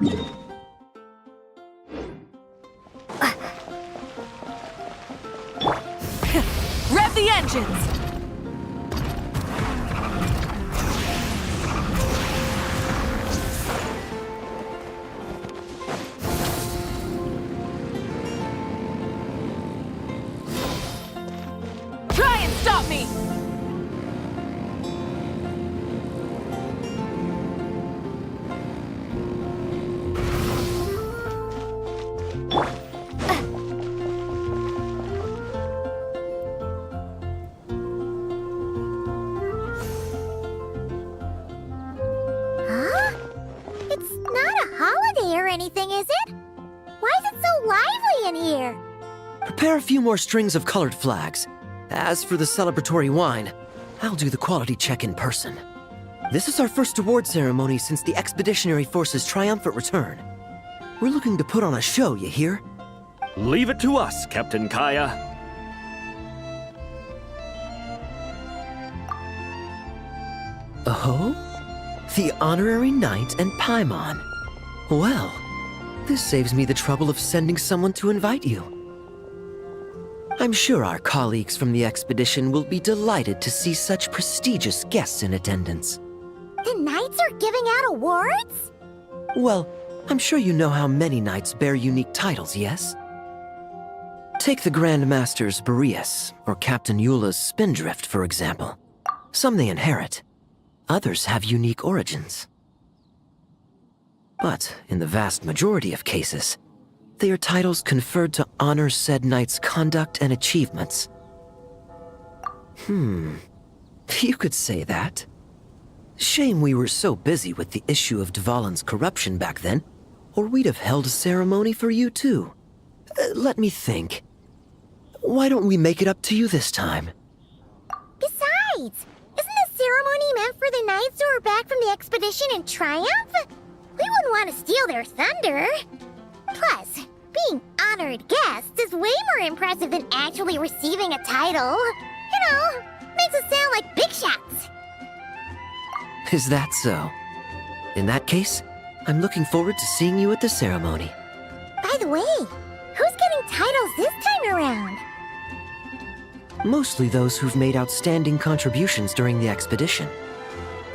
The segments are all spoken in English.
Rev the engines! Try and stop me! Huh? It's not a holiday or anything, is it? Why is it so lively in here? Prepare a few more strings of colored flags. As for the celebratory wine, I'll do the quality check in person. This is our first award ceremony since the Expeditionary Force's triumphant return. We're looking to put on a show, you hear? Leave it to us, Captain Kaya. Oh? The Honorary Knight and Paimon. Well, this saves me the trouble of sending someone to invite you. I'm sure our colleagues from the expedition will be delighted to see such prestigious guests in attendance. The knights are giving out awards? Well, I'm sure you know how many knights bear unique titles, yes? Take the Grand Master's Boreas, or Captain Eula's Spindrift, for example. Some they inherit. Others have unique origins. But in the vast majority of cases, they are titles conferred to honor said knight's conduct and achievements. You could say that. Shame we were so busy with the issue of Dvalin's corruption back then, or we'd have held a ceremony for you too. Let me think. Why don't we make it up to you this time? Besides, isn't the ceremony meant for the knights who are back from the expedition in triumph? We wouldn't want to steal their thunder. Plus, being honored guests is way more impressive than actually receiving a title. You know, makes us sound like big shots. Is that so? In that case, I'm looking forward to seeing you at the ceremony. By the way, who's getting titles this time around? Mostly those who've made outstanding contributions during the expedition.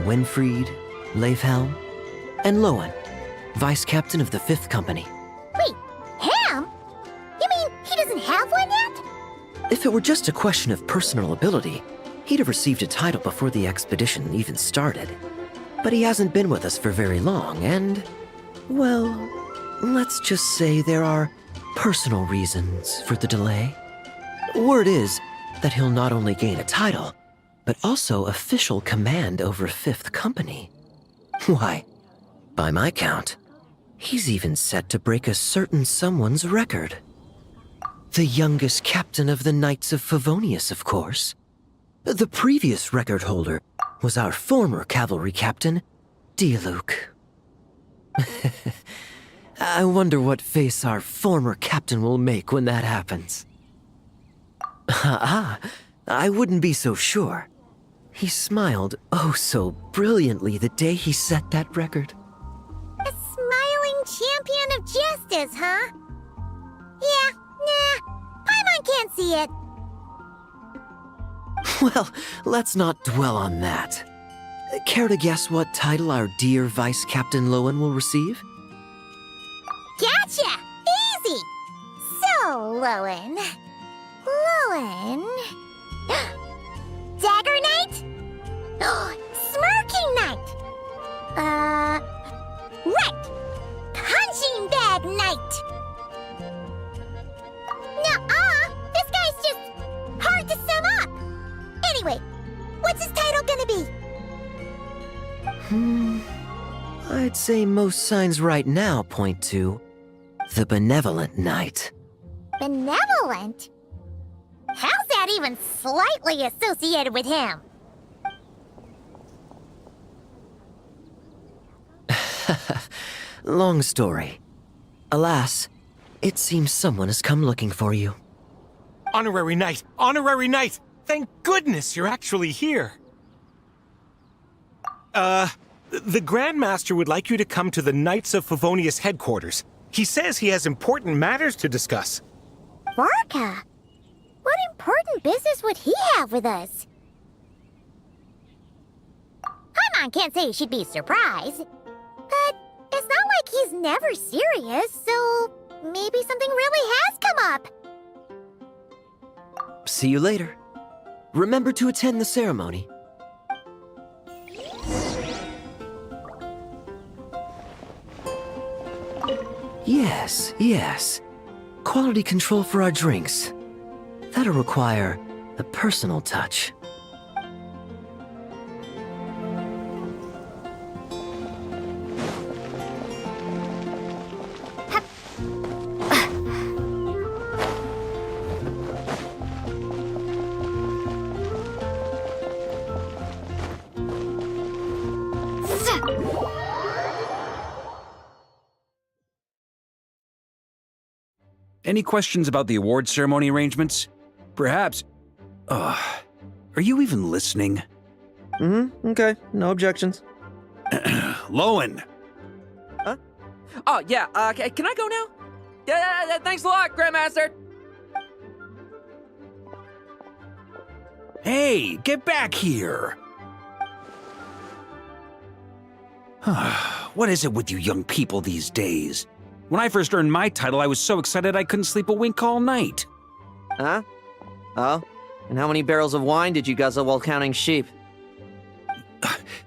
Winfried, Leifhelm, and Lohen, Vice Captain of the 5th Company. Wait, Ham? You mean he doesn't have one yet? If it were just a question of personal ability, he'd have received a title before the expedition even started. But he hasn't been with us for very long, and, well, let's just say there are personal reasons for the delay. Word is that he'll not only gain a title, but also official command over 5th Company. Why, by my count, he's even set to break a certain someone's record. The youngest captain of the Knights of Favonius, of course. The previous record holder was our former cavalry captain, Diluc. I wonder what face our former captain will make when that happens. I wouldn't be so sure. He smiled oh so brilliantly the day he set that record. A smiling champion of justice, huh? Yeah, nah, Paimon can't see it. Well, let's not dwell on that. Care to guess what title our dear Vice Captain Lohen will receive? Gotcha! Easy! So, Lohen... Dagger Knight? Smirking Knight! Right! Punching Bag Knight! Nuh-uh! This guy's just hard to sum up! Anyway, what's his title gonna be? I'd say most signs right now point to the Benevolent Knight. Benevolent? How's that even slightly associated with him? Long story. Alas, it seems someone has come looking for you. Honorary Knight! Honorary Knight! Thank goodness you're actually here! The Grand Master would like you to come to the Knights of Favonius headquarters. He says he has important matters to discuss. Varka? What important business would he have with us? Paimon can't say she'd be surprised. But it's not like he's never serious, so maybe something really has come up. See you later. Remember to attend the ceremony. Yes, yes. Quality control for our drinks. That'll require a personal touch. Any questions about the award ceremony arrangements? Perhaps... are you even listening? Okay. No objections. Lohen! Oh, yeah, can I go now? Yeah, thanks a lot, Grandmaster! Hey, get back here! What is it with you young people these days? When I first earned my title, I was so excited I couldn't sleep a wink all night. Huh? Oh? And how many barrels of wine did you guzzle while counting sheep?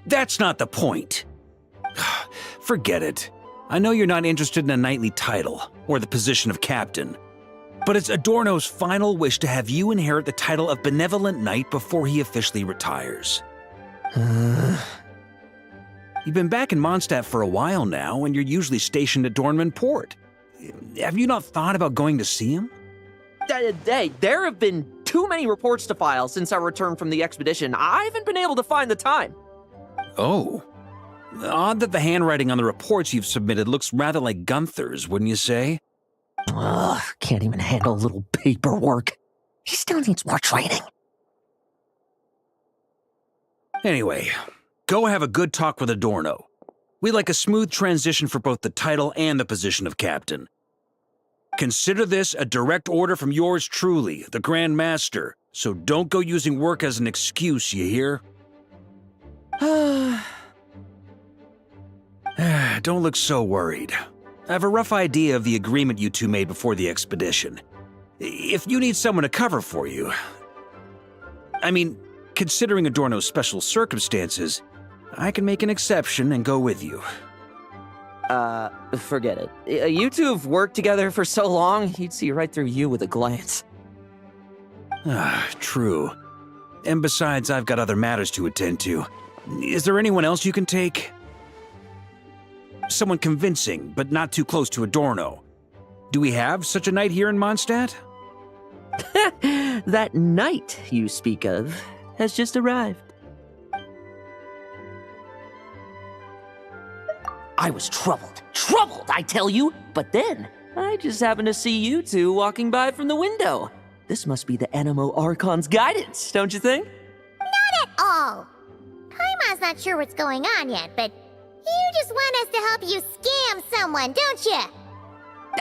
That's not the point. Forget it. I know you're not interested in a knightly title, or the position of captain. But it's Adorno's final wish to have you inherit the title of Benevolent Knight before he officially retires. You've been back in Mondstadt for a while now, and you're usually stationed at Dornman Port. Have you not thought about going to see him? Hey, there have been too many reports to file since our return from the expedition. I haven't been able to find the time. Oh. Odd that the handwriting on the reports you've submitted looks rather like Gunther's, wouldn't you say? Ugh, can't even handle a little paperwork. He still needs more training. Anyway, go have a good talk with Adorno. We'd like a smooth transition for both the title and the position of captain. Consider this a direct order from yours truly, the Grand Master, so don't go using work as an excuse, you hear? Don't look so worried. I have a rough idea of the agreement you two made before the expedition. If you need someone to cover for you... I mean, considering Adorno's special circumstances, I can make an exception and go with you. Forget it. You two have worked together for so long, he'd see right through you with a glance. True. And besides, I've got other matters to attend to. Is there anyone else you can take? Someone convincing, but not too close to Adorno. Do we have such a knight here in Mondstadt? That knight you speak of has just arrived. I was troubled, I tell you, but then I just happened to see you two walking by from the window. This must be the Animo Archon's guidance, don't you think? Not at all. Paimon's not sure what's going on yet, but you just want us to help you scam someone, don't you?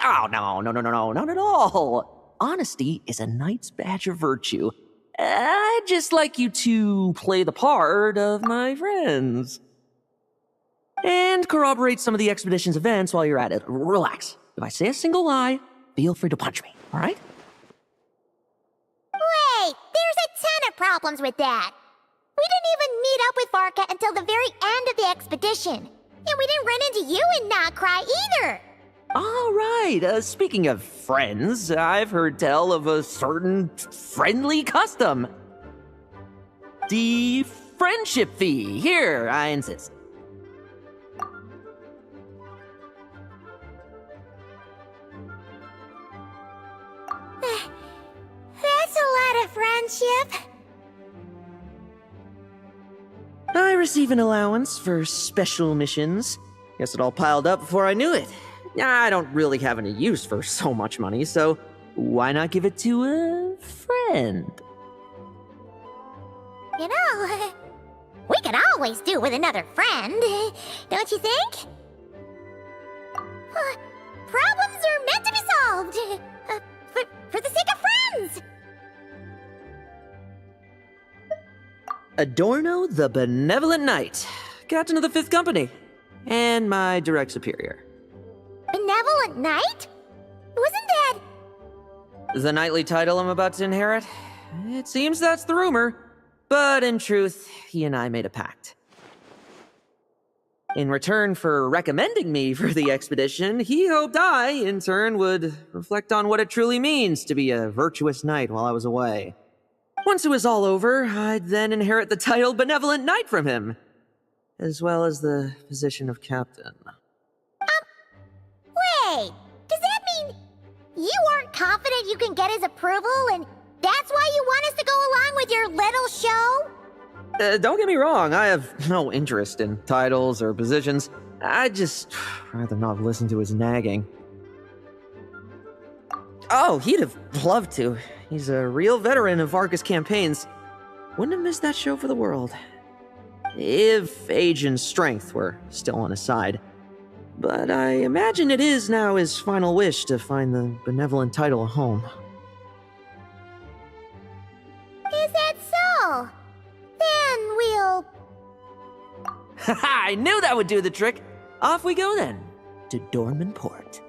Oh, no, not at all. Honesty is a knight's badge of virtue. I'd just like you to play the part of my friends. And corroborate some of the expedition's events while you're at it. Relax. If I say a single lie, feel free to punch me, all right? Wait, there's a ton of problems with that. We didn't even meet up with Varka until the very end of the expedition. And we didn't run into you and not cry either. All right, speaking of friends, I've heard tell of a certain friendly custom. The friendship fee. Here, I insist. That's a lot of friendship. I receive an allowance for special missions. Guess it all piled up before I knew it. I don't really have any use for so much money, so why not give it to a friend? You know, we could all always do with another friend, don't you think? Problems are meant to be solved, for the sake of friends. Adorno the Benevolent Knight, Captain of the Fifth Company, and my direct superior. Benevolent Knight? Wasn't that... The knightly title I'm about to inherit? It seems that's the rumor, but in truth, he and I made a pact. In return for recommending me for the expedition, he hoped I, in turn, would reflect on what it truly means to be a virtuous knight while I was away. Once it was all over, I'd then inherit the title Benevolent Knight from him, as well as the position of captain. Wait, does that mean you aren't confident you can get his approval, and that's why you want us to go along with your little show? Don't get me wrong, I have no interest in titles or positions. I'd just rather not listen to his nagging. Oh, he'd have loved to. He's a real veteran of Vargas campaigns. Wouldn't have missed that show for the world. If age and strength were still on his side. But I imagine it is now his final wish to find the benevolent title a home. Is that so? Then we'll... I knew that would do the trick! Off we go then, to Dorman Port.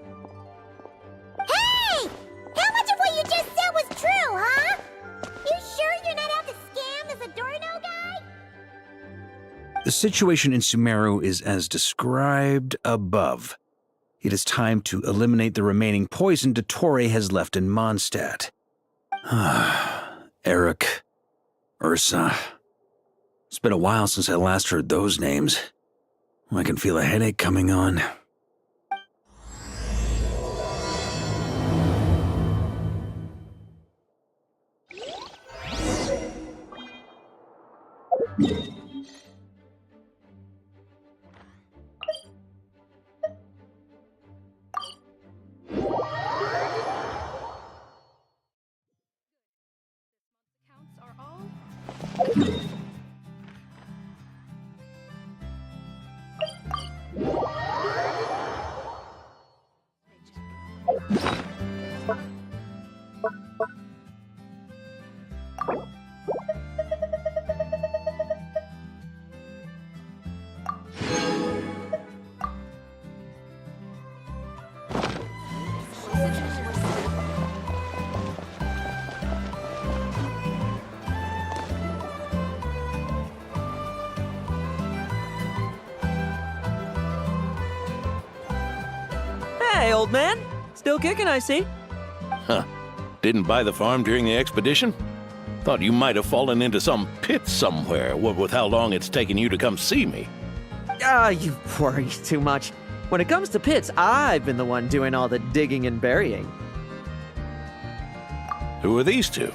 Hey! How much of what you just said was true, huh? You sure you're not out to scam this Adorno guy? The situation in Sumeru is as described above. It is time to eliminate the remaining poison Dottore has left in Mondstadt. Eric, Ursa. It's been a while since I last heard those names. I can feel a headache coming on. Counts are all. Hey, old man! Still kicking, I see. Huh. Didn't buy the farm during the expedition? Thought you might have fallen into some pit somewhere, what with how long it's taken you to come see me. You worry too much. When it comes to pits, I've been the one doing all the digging and burying. Who are these two?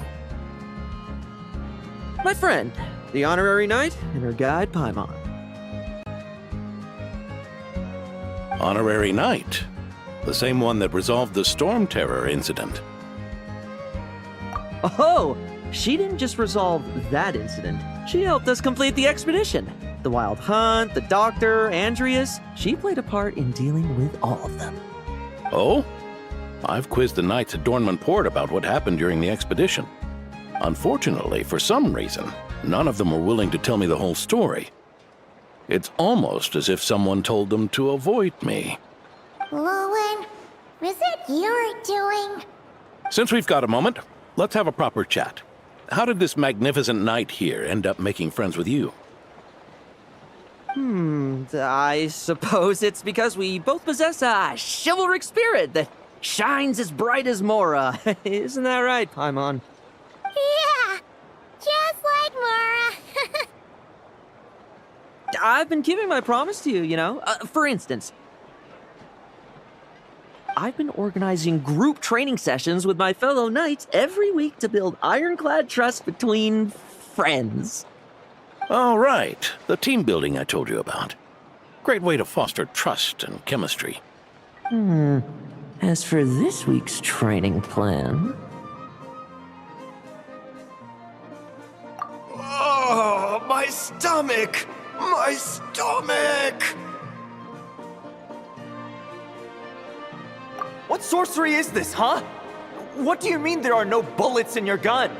My friend, the honorary knight, and her guide, Paimon. Honorary Knight. The same one that resolved the Storm Terror incident. Oh, she didn't just resolve that incident. She helped us complete the expedition. The Wild Hunt, the Doctor, Andreas. She played a part in dealing with all of them. Oh? I've quizzed the knights at Dornman Port about what happened during the expedition. Unfortunately, for some reason, none of them were willing to tell me the whole story. It's almost as if someone told them to avoid me. Lohen, was it your doing? Since we've got a moment, let's have a proper chat. How did this magnificent knight here end up making friends with you? I suppose it's because we both possess a chivalric spirit that shines as bright as Mora. Isn't that right, Paimon? Yeah, just like Mara. I've been keeping my promise to you, you know. For instance, I've been organizing group training sessions with my fellow knights every week to build ironclad trust between friends. All right, the team building I told you about. Great way to foster trust and chemistry. As for this week's training plan... Oh, my stomach! My stomach! What sorcery is this, huh? What do you mean there are no bullets in your gun?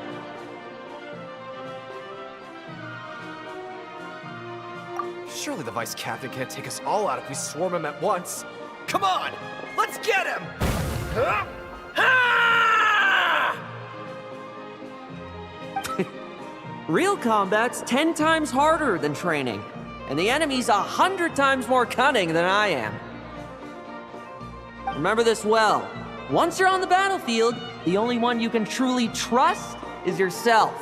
Surely the Vice Captain can't take us all out if we swarm him at once. Come on! Let's get him! Real combat's 10 times harder than training, and the enemy's 100 times more cunning than I am. Remember this well. Once you're on the battlefield, the only one you can truly trust is yourself.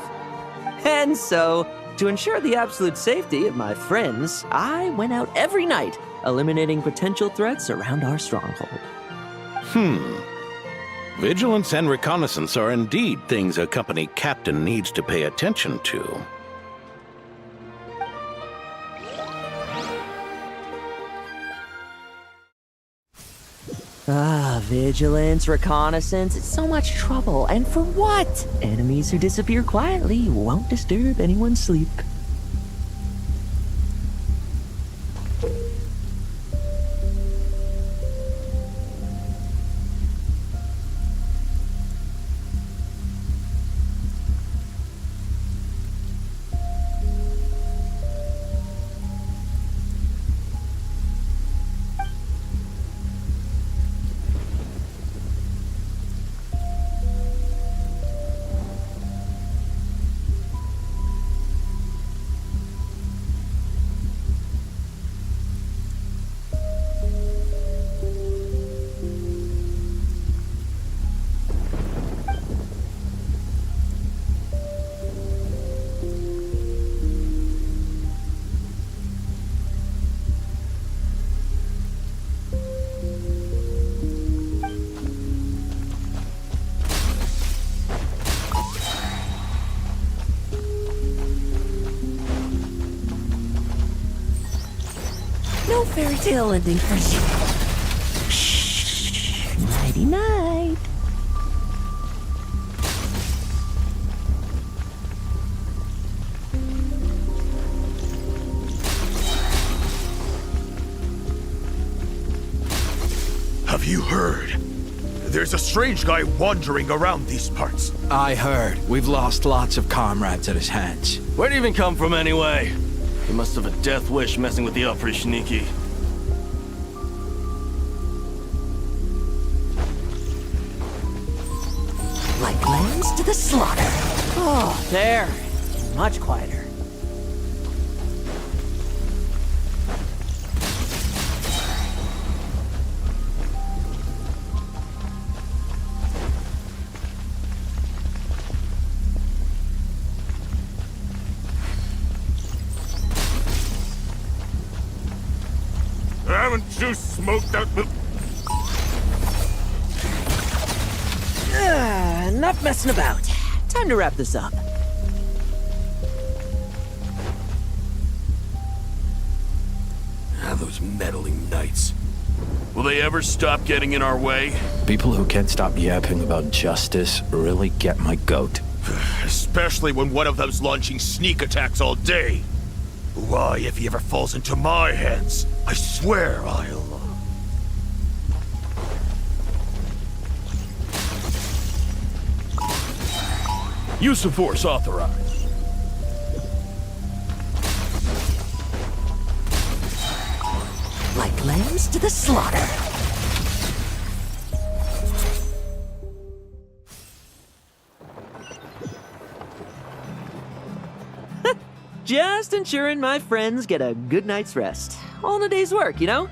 And so, to ensure the absolute safety of my friends, I went out every night, eliminating potential threats around our stronghold. Vigilance and reconnaissance are indeed things a company captain needs to pay attention to. Vigilance, reconnaissance, it's so much trouble. And for what? Enemies who disappear quietly won't disturb anyone's sleep. No fairy tale ending for you. Shh. Nighty night. Have you heard? There's a strange guy wandering around these parts. I heard. We've lost lots of comrades at his hands. Where'd he even come from anyway? He must have a death wish messing with the pretty sneaky. Like lambs to the slaughter. Oh, there. Much quieter. Haven't you smoked out the... Enough messing about. Time to wrap this up. Those meddling knights. Will they ever stop getting in our way? People who can't stop yapping about justice really get my goat. Especially when one of them's launching sneak attacks all day. Why, if he ever falls into my hands, I swear I'll... Use of force authorized. Like lambs to the slaughter. Just ensuring my friends get a good night's rest. All in a day's work, you know?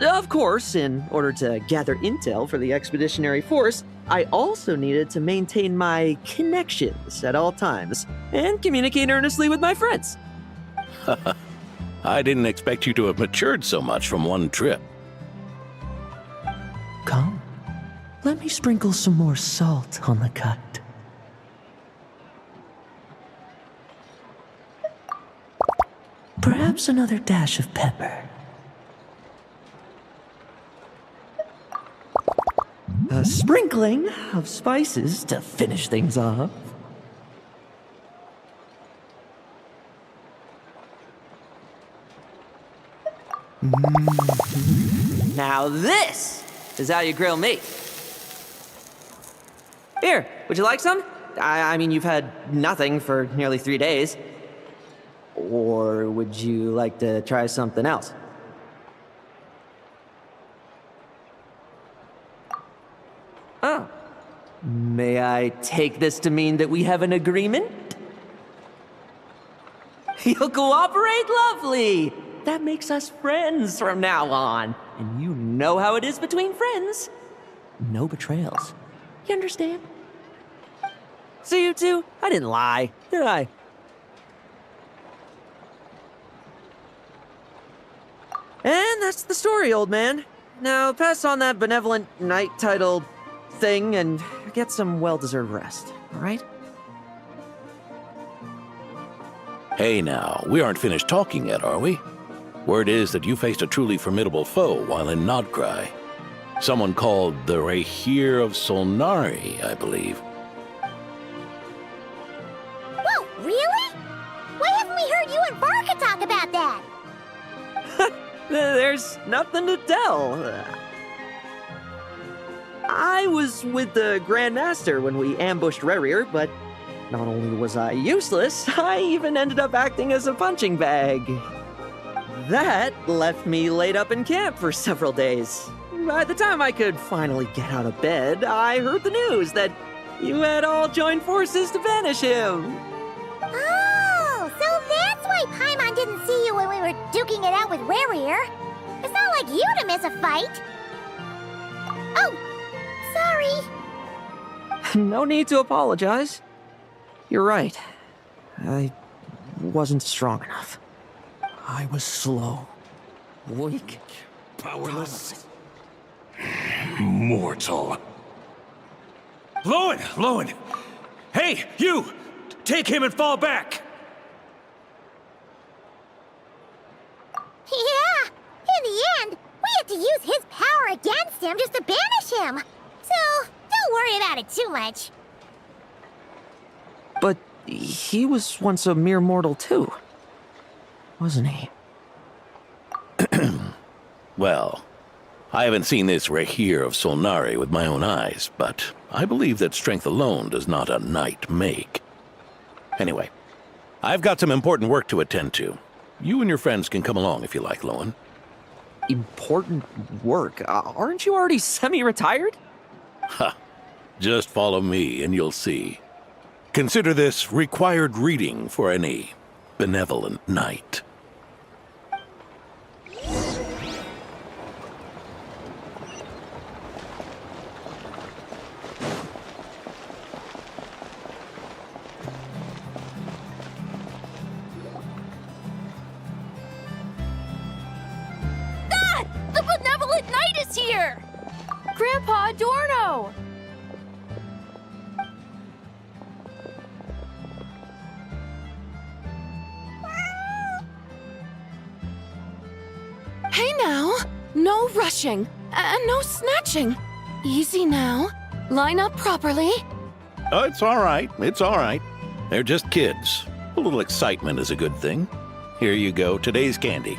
Of course, in order to gather intel for the expeditionary force, I also needed to maintain my connections at all times and communicate earnestly with my friends. I didn't expect you to have matured so much from one trip. Come, let me sprinkle some more salt on the cut. Perhaps another dash of pepper. A sprinkling of spices to finish things off. Now this is how you grill me. Here, would you like some? I mean, you've had nothing for nearly 3 days. Or would you like to try something else? Oh. May I take this to mean that we have an agreement? You'll cooperate? Lovely! That makes us friends from now on. And you know how it is between friends. No betrayals. You understand? So you two, I didn't lie, did I? And that's the story, old man. Now pass on that benevolent knight title thing and get some well-deserved rest, all right? Hey now, we aren't finished talking yet, are we? Word is that you faced a truly formidable foe while in Nodcry. Someone called the Rahir of Solnari, I believe. Whoa, really? Why haven't we heard you and Barca talk about that? There's nothing to tell. I was with the Grand Master when we ambushed Rerir, but not only was I useless, I even ended up acting as a punching bag. That left me laid up in camp for several days. By the time I could finally get out of bed, I heard the news that you had all joined forces to banish him. Oh, so that's why Paimon didn't see you when we were duking it out with Rerir. It's not like you to miss a fight. Oh, sorry. No need to apologize. You're right. I wasn't strong enough. I was slow, weak, Powerless. Mortal. Lohen! Hey, you! Take him and fall back! Yeah, in the end, we had to use his power against him just to banish him. So, don't worry about it too much. But he was once a mere mortal too, wasn't he? Well, I haven't seen this Rahir of Solnari with my own eyes, but I believe that strength alone does not a knight make. Anyway, I've got some important work to attend to. You and your friends can come along if you like, Lohen. Important work? Aren't you already semi-retired? Ha! Just follow me and you'll see. Consider this required reading for any benevolent knight. The benevolent knight is here! Grandpa Adorno! Hey now! No rushing, and no snatching. Easy now. Line up properly. Oh, it's all right. It's all right. They're just kids. A little excitement is a good thing. Here you go, today's candy.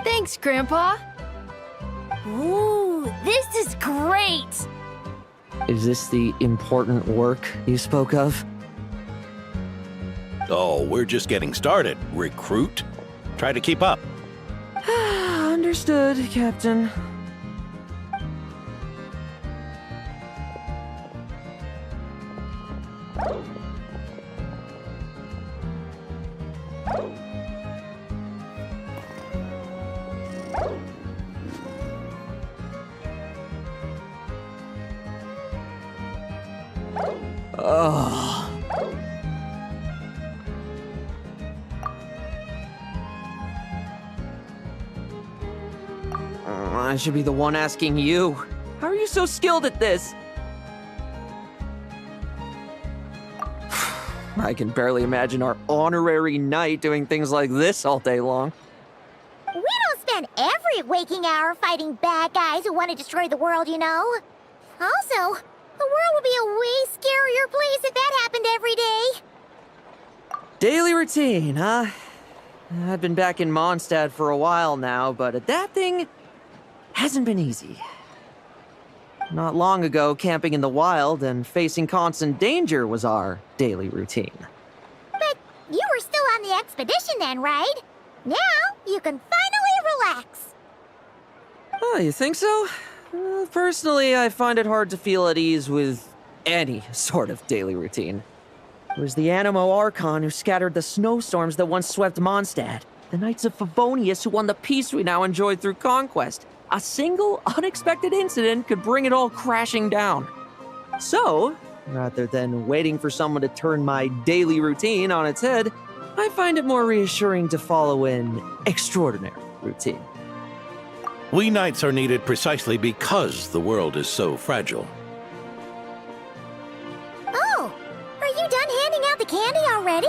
Thanks, Grandpa. Ooh, this is great! Is this the important work you spoke of? Oh, we're just getting started, recruit. Try to keep up. Understood, Captain. Oh. I should be the one asking you. How are you so skilled at this? I can barely imagine our honorary knight doing things like this all day long. We don't spend every waking hour fighting bad guys who want to destroy the world, you know. Also, the world would be a way scarier place if that happened every day. Daily routine, huh? I've been back in Mondstadt for a while now, but adapting hasn't been easy. Not long ago, camping in the wild and facing constant danger was our daily routine. But you were still on the expedition then, right? Now you can finally relax. Oh, you think so? Personally, I find it hard to feel at ease with any sort of daily routine. It was the Animo Archon who scattered the snowstorms that once swept Mondstadt. The Knights of Favonius who won the peace we now enjoy through conquest. A single, unexpected incident could bring it all crashing down. So, rather than waiting for someone to turn my daily routine on its head, I find it more reassuring to follow an extraordinary routine. We knights are needed precisely because the world is so fragile. Oh, are you done handing out the candy already?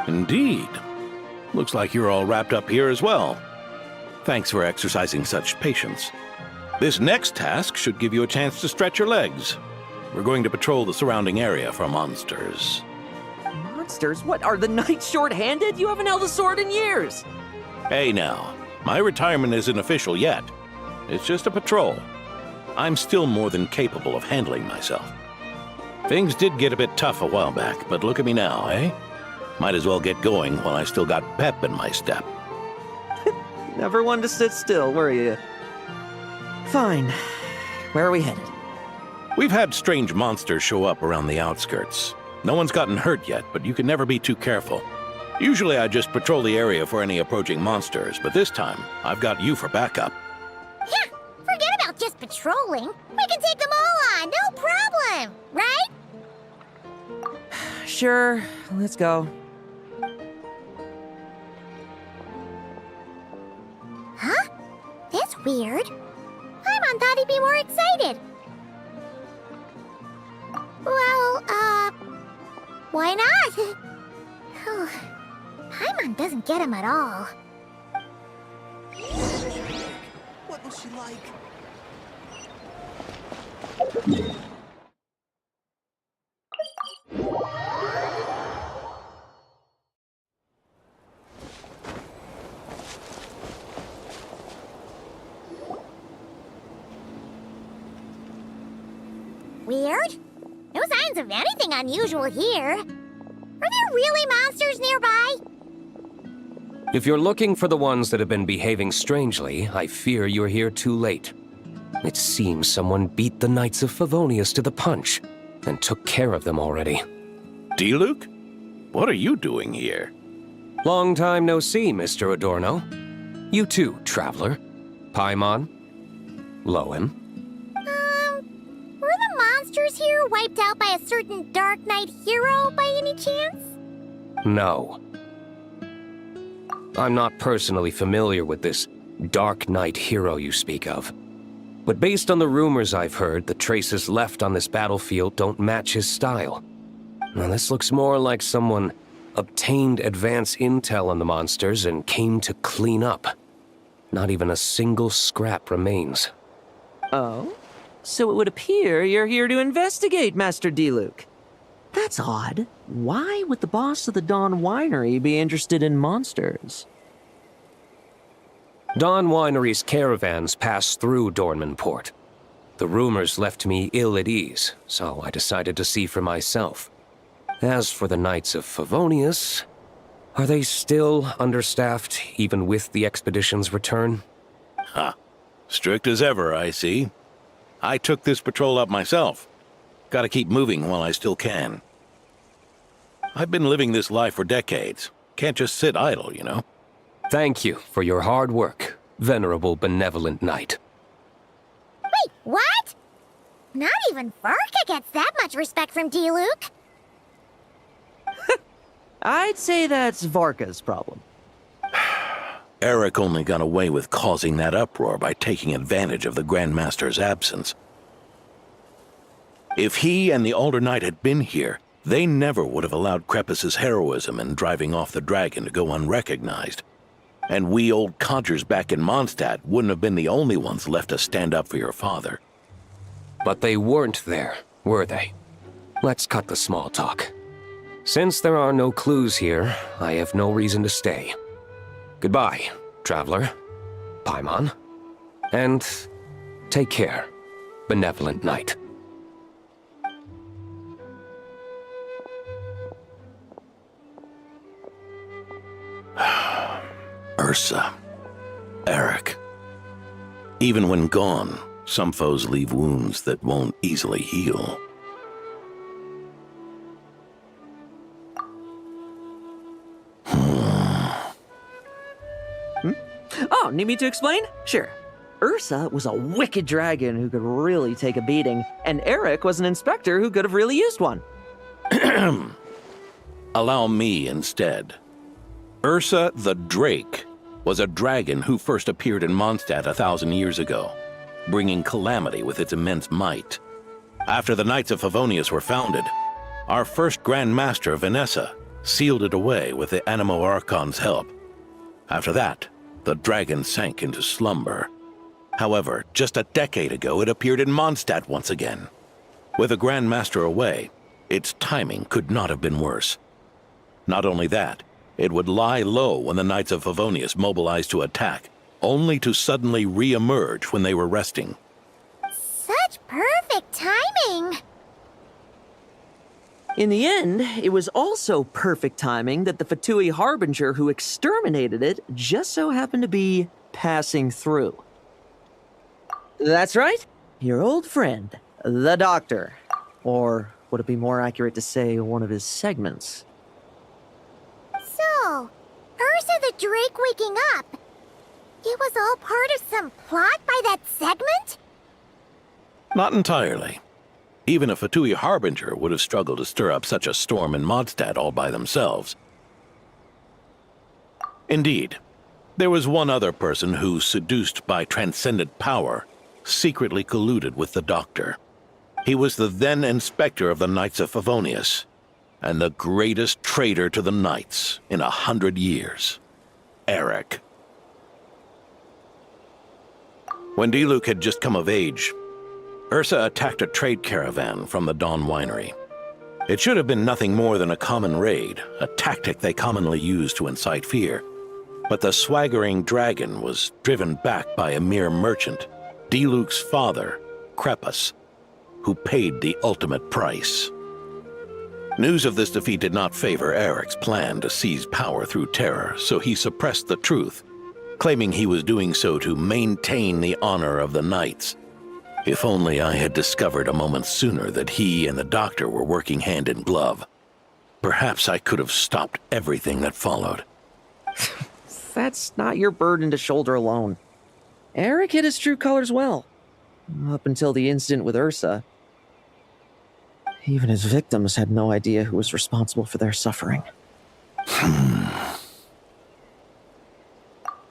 Indeed. Looks like you're all wrapped up here as well. Thanks for exercising such patience. This next task should give you a chance to stretch your legs. We're going to patrol the surrounding area for monsters. Monsters? What, are the knights short-handed? You haven't held a sword in years! Hey now, my retirement isn't official yet. It's just a patrol. I'm still more than capable of handling myself. Things did get a bit tough a while back, but look at me now, eh? Might as well get going while I still got pep in my step. Never one to sit still, were you? Fine. Where are we headed? We've had strange monsters show up around the outskirts. No one's gotten hurt yet, but you can never be too careful. Usually I just patrol the area for any approaching monsters, but this time I've got you for backup. Yeah, forget about just patrolling. We can take them all on, no problem, right? Sure, let's go. Huh? That's weird. Paimon thought he'd be more excited. Well, why not? Paimon doesn't get him at all. What was she like? Weird? No signs of anything unusual here. Are there really monsters nearby? If you're looking for the ones that have been behaving strangely, I fear you're here too late. It seems someone beat the Knights of Favonius to the punch and took care of them already. D-Luke? What are you doing here? Long time no see, Mr. Adorno. You too, traveler. Paimon? Lohen? Were the monsters here wiped out by a certain Dark Knight hero by any chance? No. I'm not personally familiar with this Dark Knight hero you speak of. But based on the rumors I've heard, the traces left on this battlefield don't match his style. Now this looks more like someone obtained advance intel on the monsters and came to clean up. Not even a single scrap remains. Oh? So it would appear you're here to investigate, Master D-Luke. That's odd. Why would the boss of the Dawn Winery be interested in monsters? Dawn Winery's caravans pass through Dornman Port. The rumors left me ill at ease, so I decided to see for myself. As for the Knights of Favonius, are they still understaffed, even with the expedition's return? Ha! Strict as ever, I see. I took this patrol up myself. Gotta keep moving while I still can. I've been living this life for decades. Can't just sit idle, you know? Thank you for your hard work, venerable benevolent knight. Wait, what? Not even Varka gets that much respect from D-Luke. I'd say that's Varka's problem. Eric only got away with causing that uproar by taking advantage of the Grandmaster's absence. If he and the Alder Knight had been here, they never would have allowed Krepus's heroism in driving off the dragon to go unrecognized. And we old codgers back in Mondstadt wouldn't have been the only ones left to stand up for your father. But they weren't there, were they? Let's cut the small talk. Since there are no clues here, I have no reason to stay. Goodbye, traveler, Paimon. And take care, benevolent knight. Ursa. Eric. Even when gone, some foes leave wounds that won't easily heal. Oh, need me to explain? Sure. Ursa was a wicked dragon who could really take a beating, and Eric was an inspector who could have really used one. Allow me instead. Ursa the Drake was a dragon who first appeared in Mondstadt 1,000 years ago, bringing calamity with its immense might. After the Knights of Favonius were founded, our first Grand Master, Vanessa, sealed it away with the Animo Archon's help. After that, the dragon sank into slumber. However, just a decade ago, it appeared in Mondstadt once again. With the Grand Master away, its timing could not have been worse. Not only that, it would lie low when the Knights of Favonius mobilized to attack, only to suddenly re-emerge when they were resting. Such perfect timing! In the end, it was also perfect timing that the Fatui Harbinger who exterminated it just so happened to be passing through. That's right, your old friend, the Doctor. Or would it be more accurate to say one of his segments? So, Ursa the Drake waking up. It was all part of some plot by that segment? Not entirely. Even a Fatui Harbinger would have struggled to stir up such a storm in Mondstadt all by themselves. Indeed, there was one other person who, seduced by transcendent power, secretly colluded with the Doctor. He was the then Inspector of the Knights of Favonius, and the greatest traitor to the Knights in 100 years, Eric. When Diluc had just come of age, Ursa attacked a trade caravan from the Dawn Winery. It should have been nothing more than a common raid, a tactic they commonly use to incite fear. But the swaggering dragon was driven back by a mere merchant, Diluc's father, Crepus, who paid the ultimate price. News of this defeat did not favor Eric's plan to seize power through terror, so he suppressed the truth, claiming he was doing so to maintain the honor of the Knights. If only I had discovered a moment sooner that he and the Doctor were working hand in glove. Perhaps I could have stopped everything that followed. That's not your burden to shoulder alone. Eric hid his true colors well. Up until the incident with Ursa. Even his victims had no idea who was responsible for their suffering.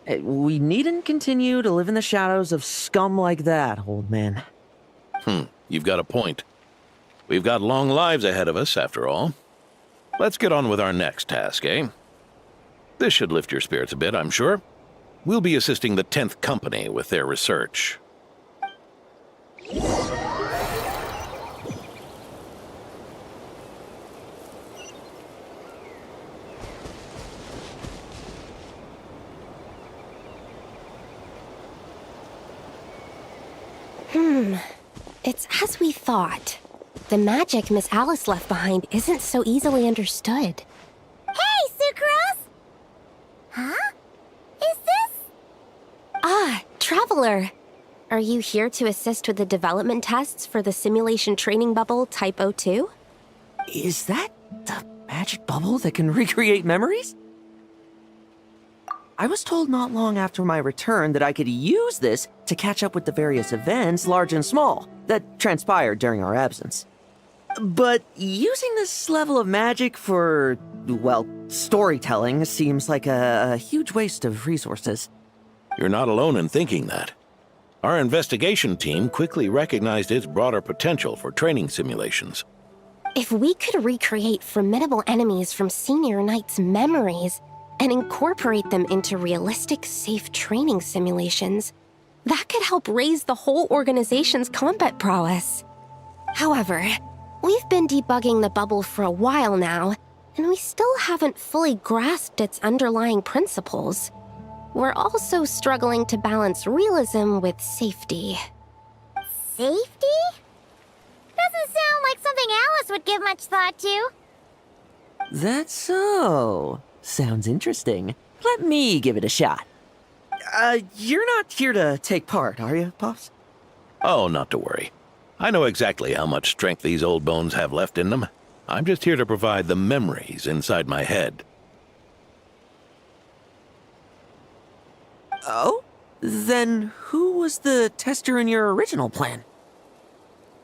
We needn't continue to live in the shadows of scum like that, old man. You've got a point. We've got long lives ahead of us, after all. Let's get on with our next task, eh? This should lift your spirits a bit, I'm sure. We'll be assisting the 10th Company with their research. It's as we thought. The magic Miss Alice left behind isn't so easily understood. Hey, Sucrose! Huh? Is this? Ah, Traveler! Are you here to assist with the development tests for the simulation training bubble Type 02? Is that the magic bubble that can recreate memories? I was told not long after my return that I could use this to catch up with the various events, large and small, that transpired during our absence. But using this level of magic for, well, storytelling seems like a huge waste of resources. You're not alone in thinking that. Our investigation team quickly recognized its broader potential for training simulations. If we could recreate formidable enemies from Senior Knight's memories and incorporate them into realistic, safe training simulations, that could help raise the whole organization's combat prowess. However, we've been debugging the bubble for a while now, and we still haven't fully grasped its underlying principles. we're also struggling to balance realism with safety. Safety? Doesn't sound like something Alice would give much thought to. That's so. Sounds interesting. Let me give it a shot. You're not here to take part, are you, Pops? Oh, not to worry. I know exactly how much strength these old bones have left in them. I'm just here to provide the memories inside my head. Oh? Then who was the tester in your original plan?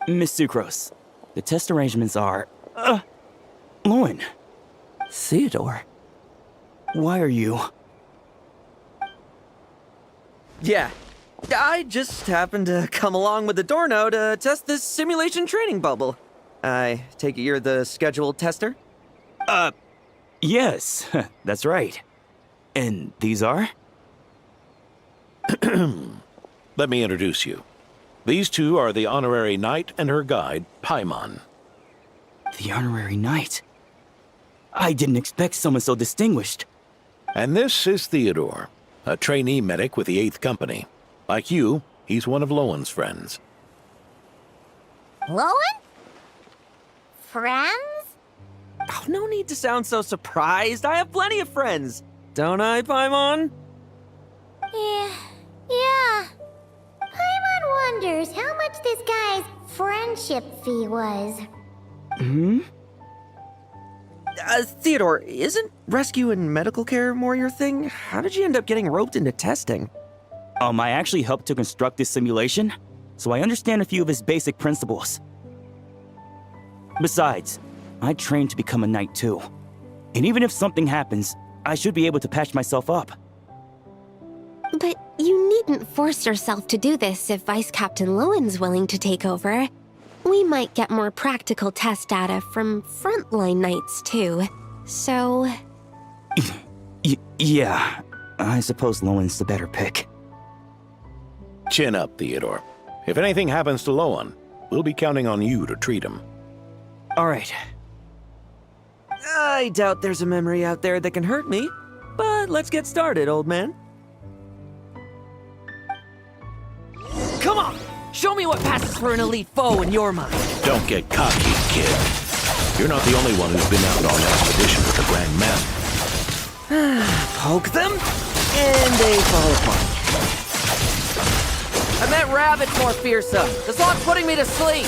Miss Sucrose, the test arrangements are... Lohen, Theodore. why are you... Yeah. I just happened to come along with Adorno to test this simulation training bubble. I take it you're the scheduled tester? Yes, that's right. And these are? Let me introduce you. These two are the honorary knight and her guide, Paimon. The honorary knight? I didn't expect someone so distinguished. And this is Theodore, a trainee medic with the 8th Company. Like you, he's one of Lowen's friends. Lohen? Friends? Oh, no need to sound so surprised. I have plenty of friends. Don't I, Paimon? Yeah. Paimon wonders how much this guy's friendship fee was. Theodore, isn't rescue and medical care more your thing? How did you end up getting roped into testing? I actually helped to construct this simulation, so I understand a few of its basic principles. Besides, I trained to become a knight too. And even if something happens, I should be able to patch myself up. But you needn't force yourself to do this if Vice Captain Lowen's willing to take over. We might get more practical test data from frontline knights too, so... Yeah, I suppose Lowen's the better pick. Chin up, Theodore. If anything happens to Lowen, we'll be counting on you to treat him. All right. I doubt there's a memory out there that can hurt me, but let's get started, old man. Come on! Show me what passes for an elite foe in your mind. Don't get cocky, kid. You're not the only one who's been out on expedition with the Grand Master. Poke them, and they fall apart. I meant rabbits more fearsome. This log's putting me to sleep.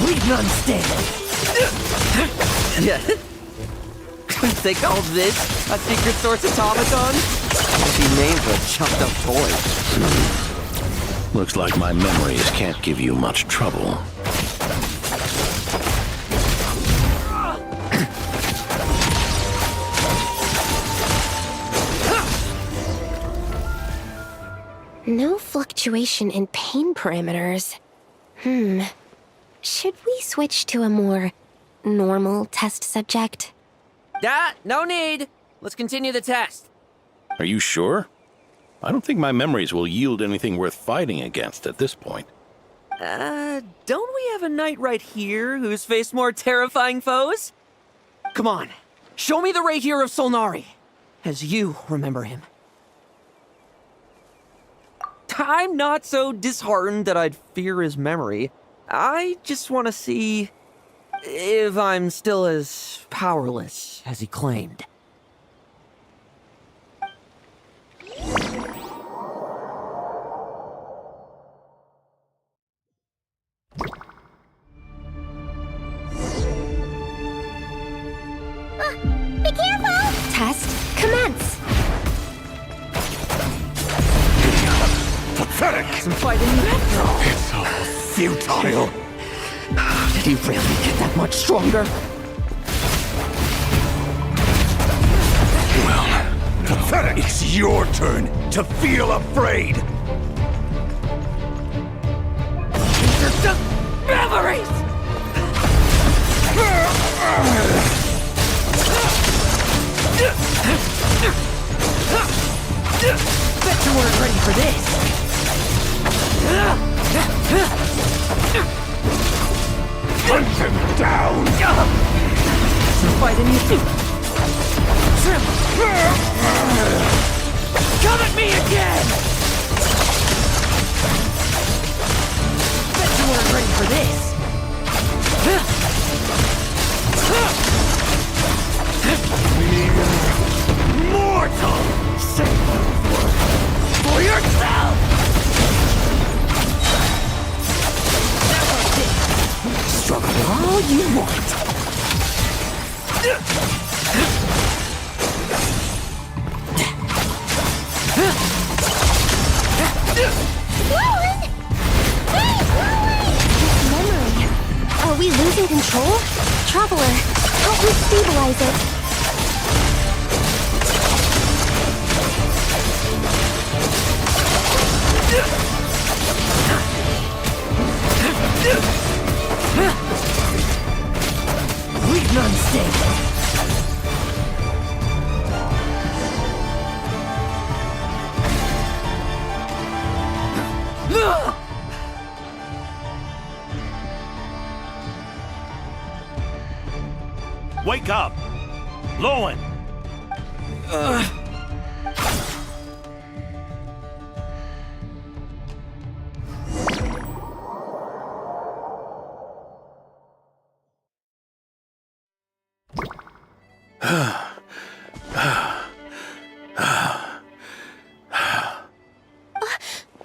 Leave none stand. Yeah. They call this a secret source automaton? She named a chucked up toy. Looks like my memories can't give you much trouble. No fluctuation in pain parameters. Should we switch to a more normal test subject? No need. Let's continue the test. Are you sure? I don't think my memories will yield anything worth fighting against at this point. Don't we have a knight right here who's faced more terrifying foes? Come on, show me the Rapier of Solnari, as you remember him. I'm not so disheartened that I'd fear his memory. I just want to see if I'm still as powerless as he claimed. Be careful! Test commence! Pathetic! Some fighting after all. It's all futile. Did he really get that much stronger? Well, pathetic! It's your turn to feel afraid! These are just memories! Bet you weren't ready for this! Hunt him down! Some fight in you too! Come at me again! Bet you weren't ready for this. Mortal! Save them for yourself! Struggle all you want. Lohen! Hey, Lohen! Memory. Are we losing control? Traveler, help me stabilize it. Leave none stable. Wake up! Lohen!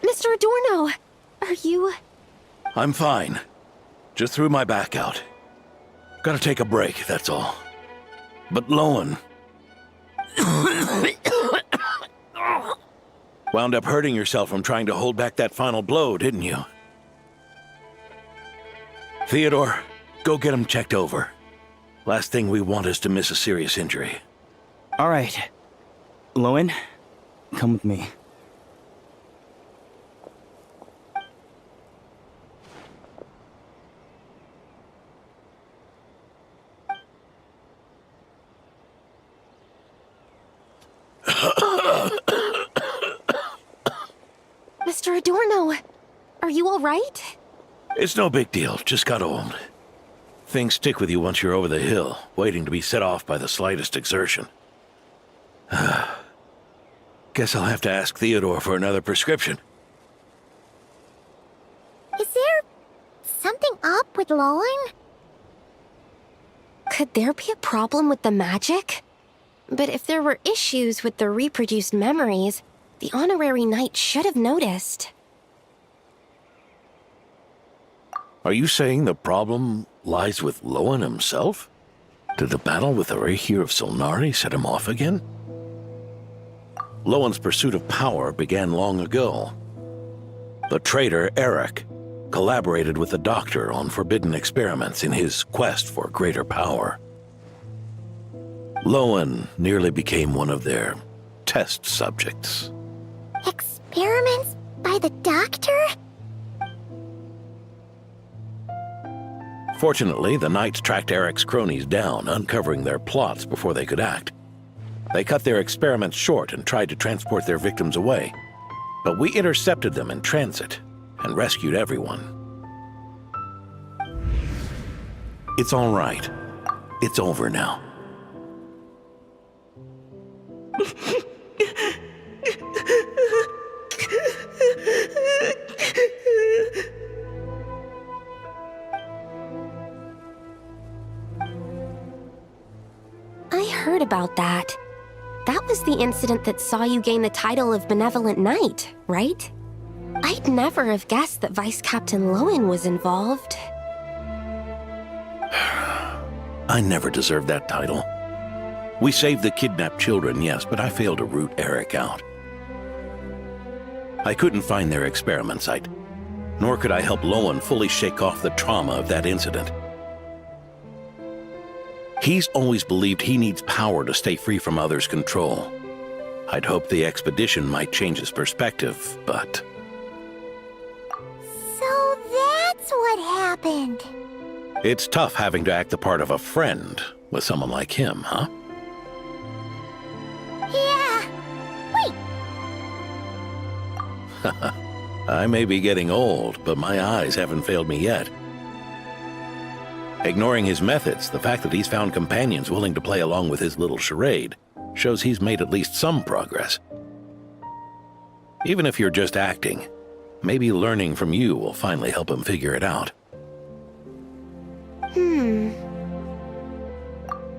Mr. Adorno, are you... I'm fine. Just threw my back out. Gotta take a break, that's all. But Lohen... wound up hurting yourself from trying to hold back that final blow, didn't you? Theodore, go get him checked over. Last thing we want is to miss a serious injury. All right. Lohen, come with me. Mr. Adorno, are you all right? It's no big deal, just got old. Things stick with you once you're over the hill, waiting to be set off by the slightest exertion. Guess I'll have to ask Theodore for another prescription. Is there something up with Lohen? Could there be a problem with the magic? But if there were issues with the reproduced memories, the honorary knight should have noticed. Are you saying the problem lies with Lohen himself? Did the battle with the Reikir of Solnari set him off again? Lohen's pursuit of power began long ago. The traitor, Eric, collaborated with the Doctor on forbidden experiments in his quest for greater power. Lohen nearly became one of their test subjects. Experiments by the Doctor? Fortunately, the Knights tracked Eric's cronies down, uncovering their plots before they could act. They cut their experiments short and tried to transport their victims away. But we intercepted them in transit and rescued everyone. It's all right. It's over now. I heard about that. That was the incident that saw you gain the title of Benevolent Knight, right? I'd never have guessed that Vice Captain Lohen was involved. I never deserved that title. We saved the kidnapped children, yes, but I failed to root Eric out. I couldn't find their experiment site, nor could I help Lohen fully shake off the trauma of that incident. He's always believed he needs power to stay free from others' control. I'd hoped the expedition might change his perspective, but... So that's what happened. It's tough having to act the part of a friend with someone like him, huh? Yeah. Wait. I may be getting old, but my eyes haven't failed me yet. Ignoring his methods, the fact that he's found companions willing to play along with his little charade shows he's made at least some progress. Even if you're just acting, maybe learning from you will finally help him figure it out.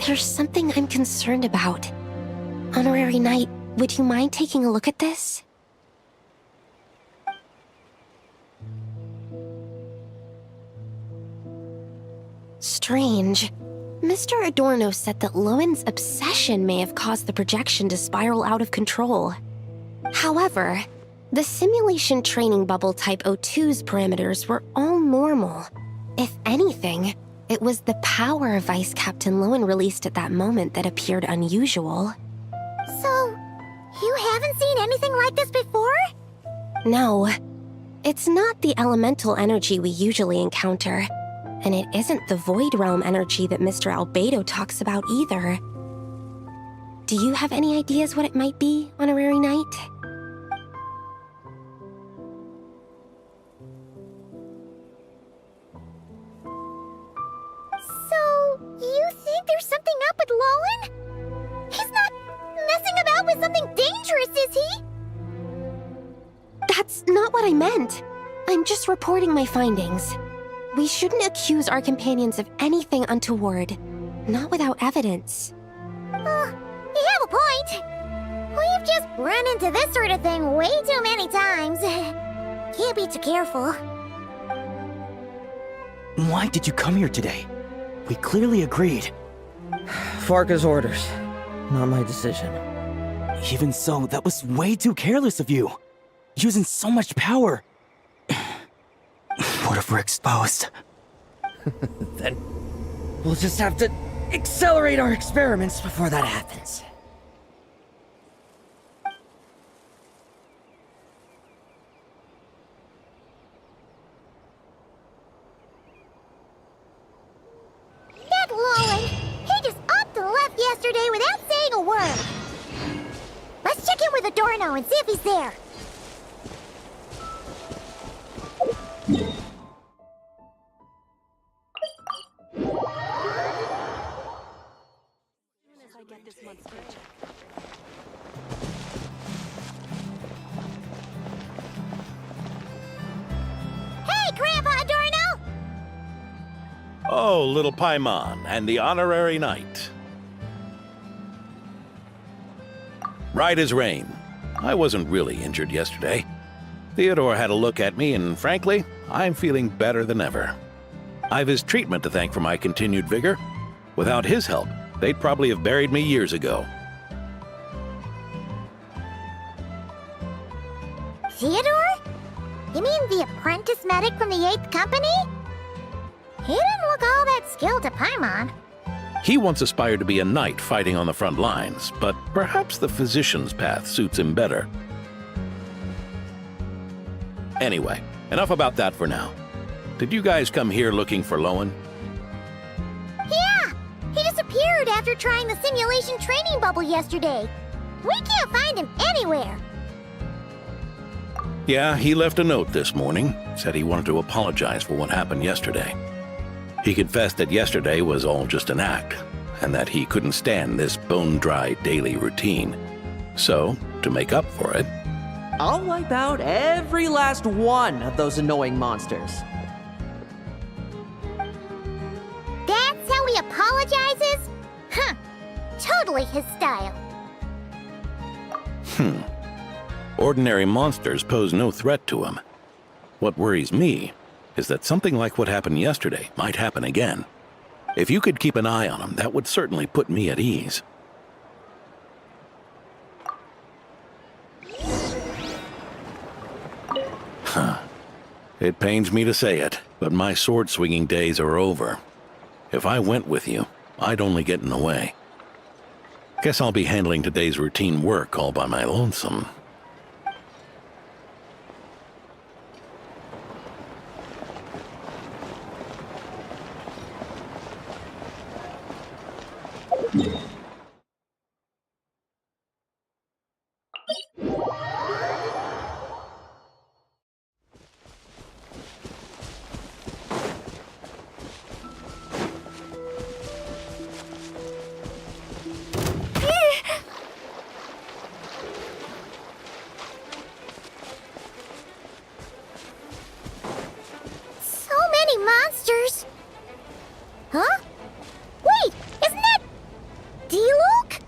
There's something I'm concerned about. Honorary Knight, would you mind taking a look at this? Strange. Mr. Adorno said that Lohen's obsession may have caused the projection to spiral out of control. However, the simulation training bubble Type 02's parameters were all normal. If anything, it was the power Vice Captain Lohen released at that moment that appeared unusual. So, you haven't seen anything like this before? No. It's not the elemental energy we usually encounter, and it isn't the Void Realm energy that Mr. Albedo talks about either. Do you have any ideas what it might be, Honorary Knight? So, you think there's something up with Lohen? He's not messing about with something dangerous, is he? That's not what I meant. I'm just reporting my findings. We shouldn't accuse our companions of anything untoward, not without evidence. You have a point. We've just run into this sort of thing way too many times. Can't be too careful. Why did you come here today? We clearly agreed. Farka's orders, not my decision. Even so, that was way too careless of you. Using so much power. What if we're exposed? Then we'll just have to accelerate our experiments before that happens. That Lohen, he just upped and left yesterday without saying a word. Let's check in with Adorno and see if he's there. Hey, Grandpa Adorno! Oh, little Paimon and the Honorary Knight. Right as rain. I wasn't really injured yesterday. Theodore had a look at me, and frankly, I'm feeling better than ever. I've his treatment to thank for my continued vigor. Without his help, they'd probably have buried me years ago. Theodore? You mean the apprentice medic from the 8th Company? He didn't look all that skilled to Paimon. He once aspired to be a knight fighting on the front lines, but perhaps the physician's path suits him better. Anyway, enough about that for now. Did you guys come here looking for Lohen? Yeah! He disappeared after trying the simulation training bubble yesterday. We can't find him anywhere. Yeah, he left a note this morning. Said he wanted to apologize for what happened yesterday. He confessed that yesterday was all just an act, and that he couldn't stand this bone-dry daily routine. So, to make up for it, I'll wipe out every last one of those annoying monsters. That's how he apologizes? Huh. Totally his style. Ordinary monsters pose no threat to him. What worries me is that something like what happened yesterday might happen again. If you could keep an eye on him, that would certainly put me at ease. It pains me to say it, but my sword-swinging days are over. If I went with you, I'd only get in the way. Guess I'll be handling today's routine work all by my lonesome. D-Luke?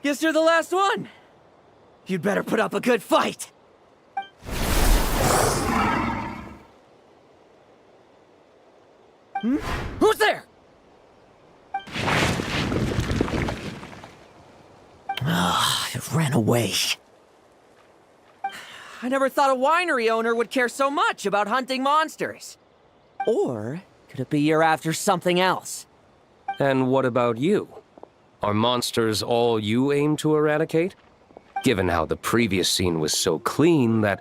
Guess you're the last one. You'd better put up a good fight. Who's there? It ran away. I never thought a winery owner would care so much about hunting monsters. Or could it be you're after something else? And what about you? Are monsters all you aim to eradicate? Given how the previous scene was so clean that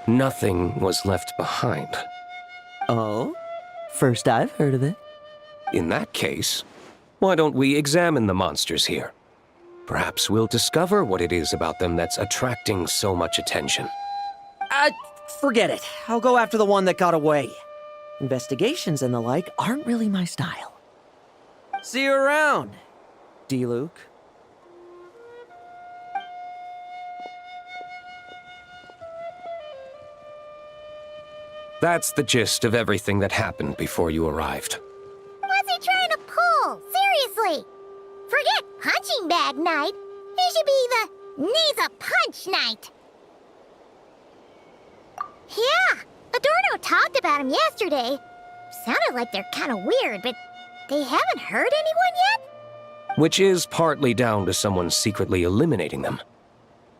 nothing was left behind. Oh? First I've heard of it. In that case, why don't we examine the monsters here? Perhaps we'll discover what it is about them that's attracting so much attention. Forget it. I'll go after the one that got away. Investigations and the like aren't really my style. See you around, D-Luke. That's the gist of everything that happened before you arrived. What's he trying to pull? Seriously! Forget punching bag night. It should be the knees a punch night. Yeah, Adorno talked about him yesterday. Sounded like they're kind of weird, but they haven't hurt anyone yet? Which is partly down to someone secretly eliminating them.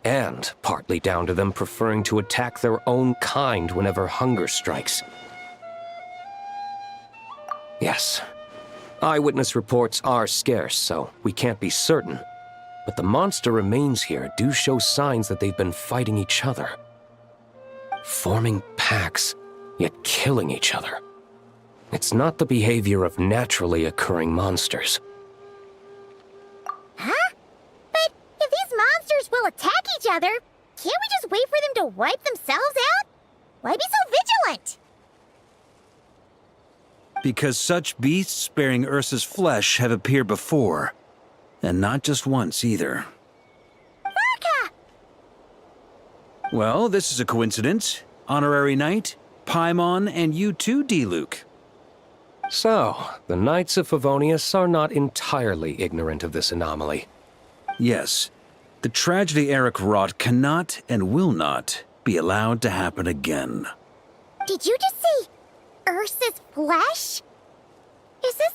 And partly down to them preferring to attack their own kind whenever hunger strikes. Yes, eyewitness reports are scarce, so we can't be certain. But the monster remains here do show signs that they've been fighting each other. Forming packs, yet killing each other. It's not the behavior of naturally occurring monsters. Huh? But if these monsters will attack each other, can't we just wait for them to wipe themselves out? Why be so vigilant? Because such beasts bearing Ursa's flesh have appeared before. And not just once either. Varka! Well, this is a coincidence. Honorary Knight, Paimon, and you too, D-Luke. So, the Knights of Favonius are not entirely ignorant of this anomaly. Yes. The tragedy Eric wrought cannot and will not be allowed to happen again. Did you just say Ursa's flesh? Is this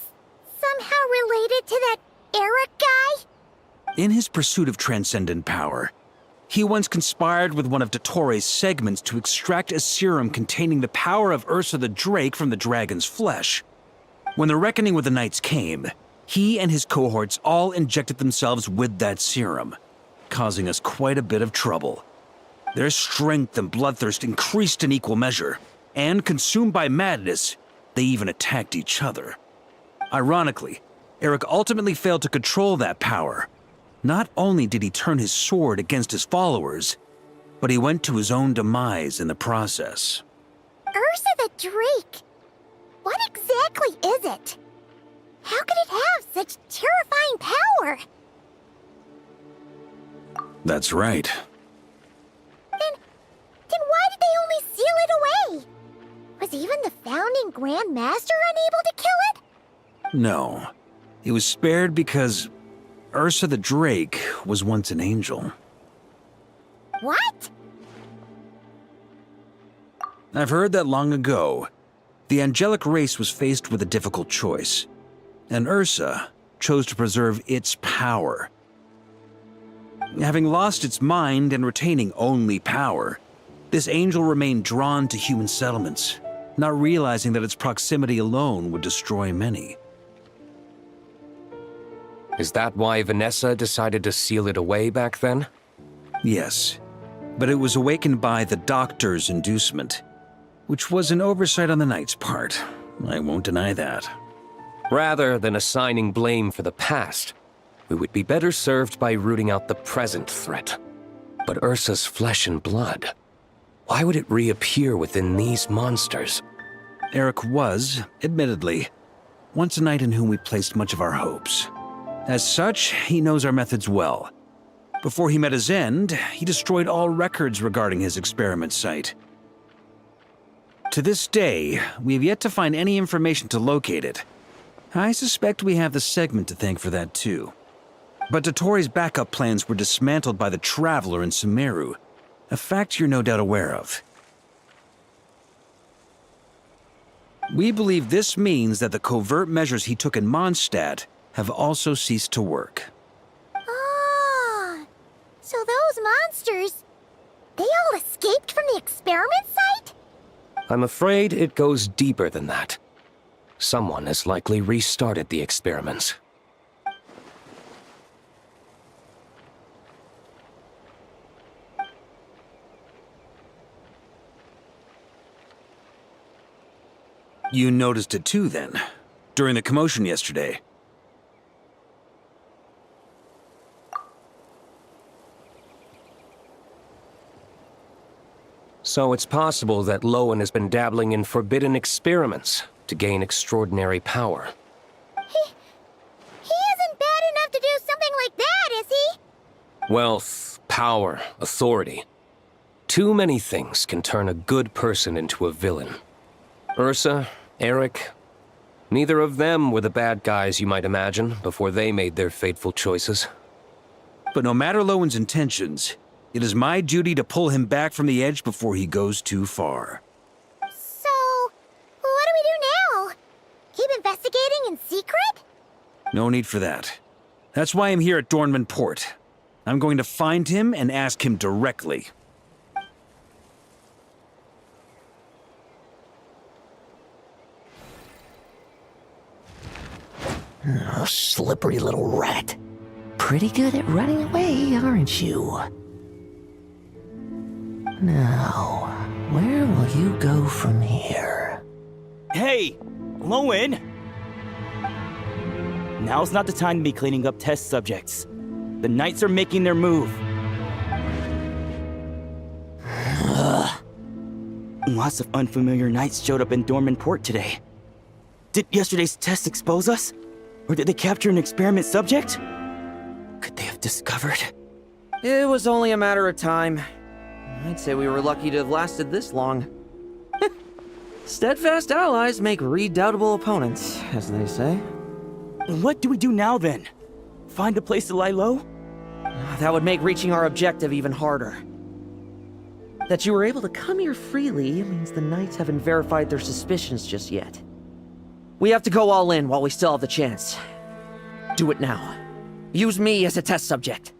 somehow related to that Eric guy? In his pursuit of transcendent power, he once conspired with one of Dottores' segments to extract a serum containing the power of Ursa the Drake from the dragon's flesh. When the reckoning with the Knights came, he and his cohorts all injected themselves with that serum, causing us quite a bit of trouble. Their strength and bloodthirst increased in equal measure, and consumed by madness, they even attacked each other. Ironically, Eric ultimately failed to control that power. Not only did he turn his sword against his followers, but he went to his own demise in the process. Ursa the Drake? What exactly is it? How could it have such terrifying power? That's right. Then why did they only seal it away? Was even the founding Grand Master unable to kill it? No. It was spared because Ursa the Drake was once an angel. What? I've heard that long ago, the angelic race was faced with a difficult choice, and Ursa chose to preserve its power. Having lost its mind and retaining only power, this angel remained drawn to human settlements, not realizing that its proximity alone would destroy many. Is that why Vanessa decided to seal it away back then? Yes, but it was awakened by the Doctor's inducement, which was an oversight on the Knight's part. I won't deny that. Rather than assigning blame for the past, we would be better served by rooting out the present threat. But Ursa's flesh and blood, why would it reappear within these monsters? Eric was, admittedly, once a knight in whom we placed much of our hopes. As such, he knows our methods well. Before he met his end, he destroyed all records regarding his experiment site. To this day, we have yet to find any information to locate it. I suspect we have the segment to thank for that too. But Dottoro's backup plans were dismantled by the Traveler in Sumeru, a fact you're no doubt aware of. We believe this means that the covert measures he took in Mondstadt have also ceased to work. Ah, so those monsters, they all escaped from the experiment site? I'm afraid it goes deeper than that. Someone has likely restarted the experiments. You noticed it too, then, during the commotion yesterday. So it's possible that Lohen has been dabbling in forbidden experiments to gain extraordinary power. He isn't bad enough to do something like that, is he? Wealth, power, authority. Too many things can turn a good person into a villain. Ursa, Eric, neither of them were the bad guys you might imagine before they made their fateful choices. But no matter Lowen's intentions, it is my duty to pull him back from the edge before he goes too far. So, what do we do now? Keep investigating in secret? No need for that. That's why I'm here at Dornman Port. I'm going to find him and ask him directly. Oh, slippery little rat. Pretty good at running away, aren't you? Now, where will you go from here? Hey, Lohen! Now's not the time to be cleaning up test subjects. The Knights are making their move. Lots of unfamiliar Knights showed up in Dornman Port today. Did yesterday's test expose us? Or did they capture an experiment subject? Could they have discovered? It was only a matter of time. I'd say we were lucky to have lasted this long. Steadfast allies make redoubtable opponents, as they say. What do we do now, then? Find a place to lie low? That would make reaching our objective even harder. That you were able to come here freely means the Knights haven't verified their suspicions just yet. We have to go all in while we still have the chance. Do it now. Use me as a test subject.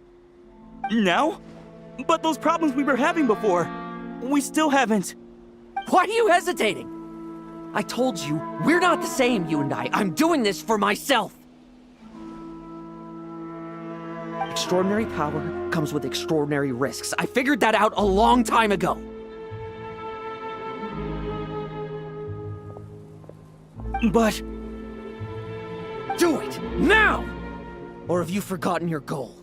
Now? But those problems we were having before, we still haven't. Why are you hesitating? I told you, we're not the same, you and I. I'm doing this for myself. Extraordinary power comes with extraordinary risks. I figured that out a long time ago. But... do it, now! Or have you forgotten your goal?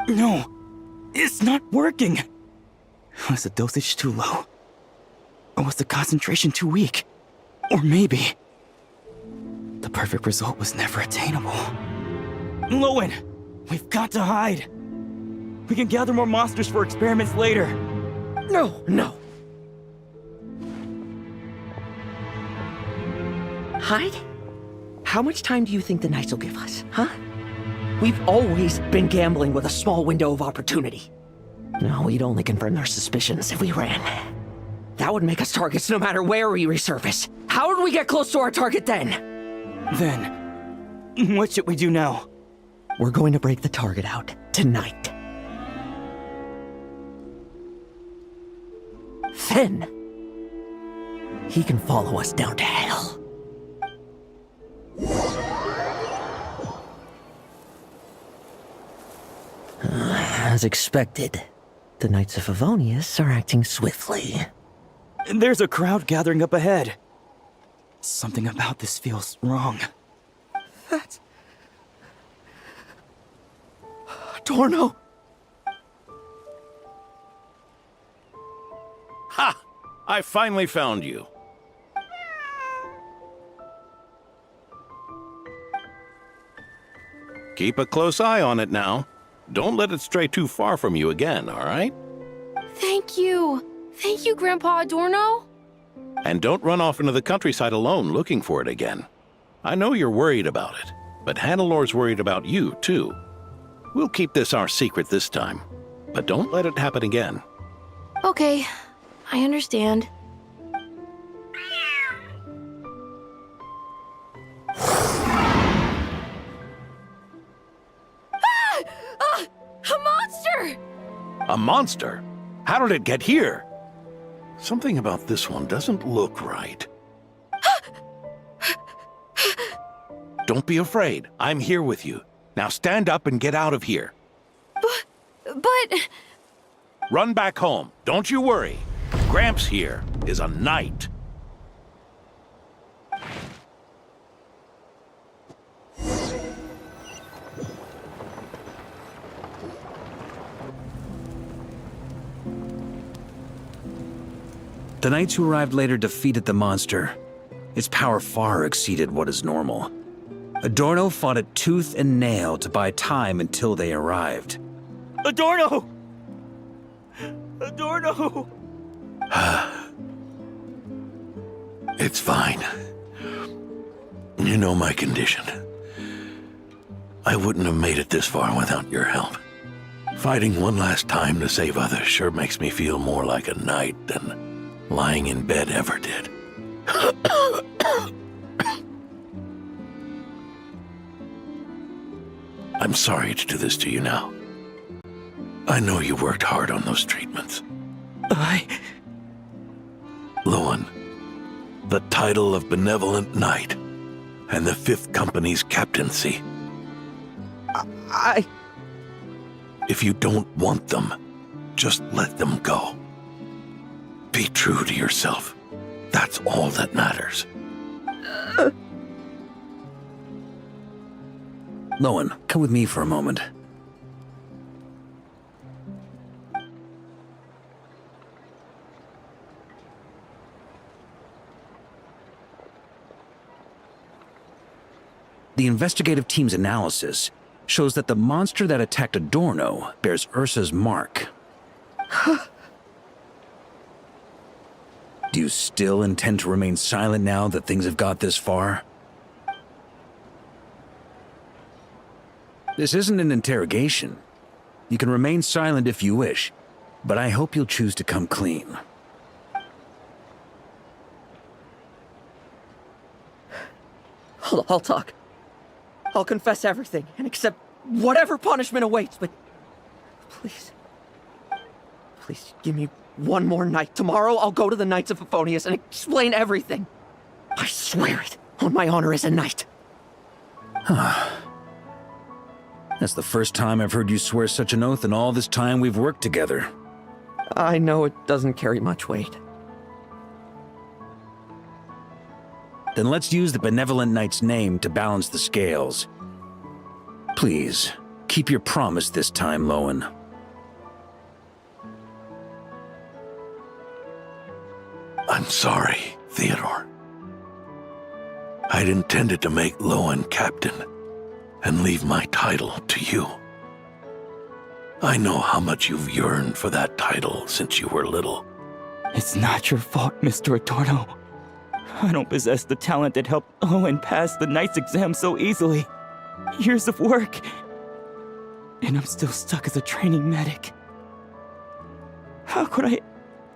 No, it's not working. Was the dosage too low? Or was the concentration too weak? Or maybe the perfect result was never attainable. Lohen, we've got to hide. We can gather more monsters for experiments later. No, no. Hide? How much time do you think the Knights will give us, huh? We've always been gambling with a small window of opportunity. No, we'd only confirm their suspicions if we ran. That would make us targets no matter where we resurface. How would we get close to our target then? Then, what should we do now? We're going to break the target out tonight. Then, he can follow us down to hell. As expected, the Knights of Favonius are acting swiftly. There's a crowd gathering up ahead. Something about this feels wrong. That's... Torno! Ha! I finally found you. Keep a close eye on it now. Don't let it stray too far from you again, all right? Thank you. Thank you, Grandpa Adorno. And don't run off into the countryside alone looking for it again. I know you're worried about it, but Hannelor's worried about you, too. We'll keep this our secret this time, but don't let it happen again. Okay, I understand. A monster! A monster? How did it get here? Something about this one doesn't look right. Don't be afraid. I'm here with you. Now stand up and get out of here. But... Run back home. Don't you worry. Gramps here is a knight. The knights who arrived later defeated the monster. Its power far exceeded what is normal. Adorno fought it tooth and nail to buy time until they arrived. Adorno! Adorno! It's fine. You know my condition. I wouldn't have made it this far without your help. Fighting one last time to save others sure makes me feel more like a knight than lying in bed ever did. I'm sorry to do this to you now. I know you worked hard on those treatments. Lohen, the title of Benevolent Knight and the 5th Company's captaincy. If you don't want them, just let them go. Be true to yourself. That's all that matters. Lohen, come with me for a moment. The investigative team's analysis shows that the monster that attacked Adorno bears Ursa's mark. Do you still intend to remain silent now that things have got this far? This isn't an interrogation. You can remain silent if you wish, but I hope you'll choose to come clean. I'll talk. I'll confess everything and accept whatever punishment awaits, but please give me one more night. Tomorrow I'll go to the Knights of Favonius and explain everything. I swear it on my honor as a knight. That's the first time I've heard you swear such an oath in all this time we've worked together. I know it doesn't carry much weight. Then let's use the Benevolent Knight's name to balance the scales. Please, keep your promise this time, Lohen. I'm sorry, Theodore. I'd intended to make Lohen captain and leave my title to you. I know how much you've yearned for that title since you were little. It's not your fault, Mr. Adorno. I don't possess the talent that helped Owen pass the Knight's exam so easily. Years of work. And I'm still stuck as a training medic. How could I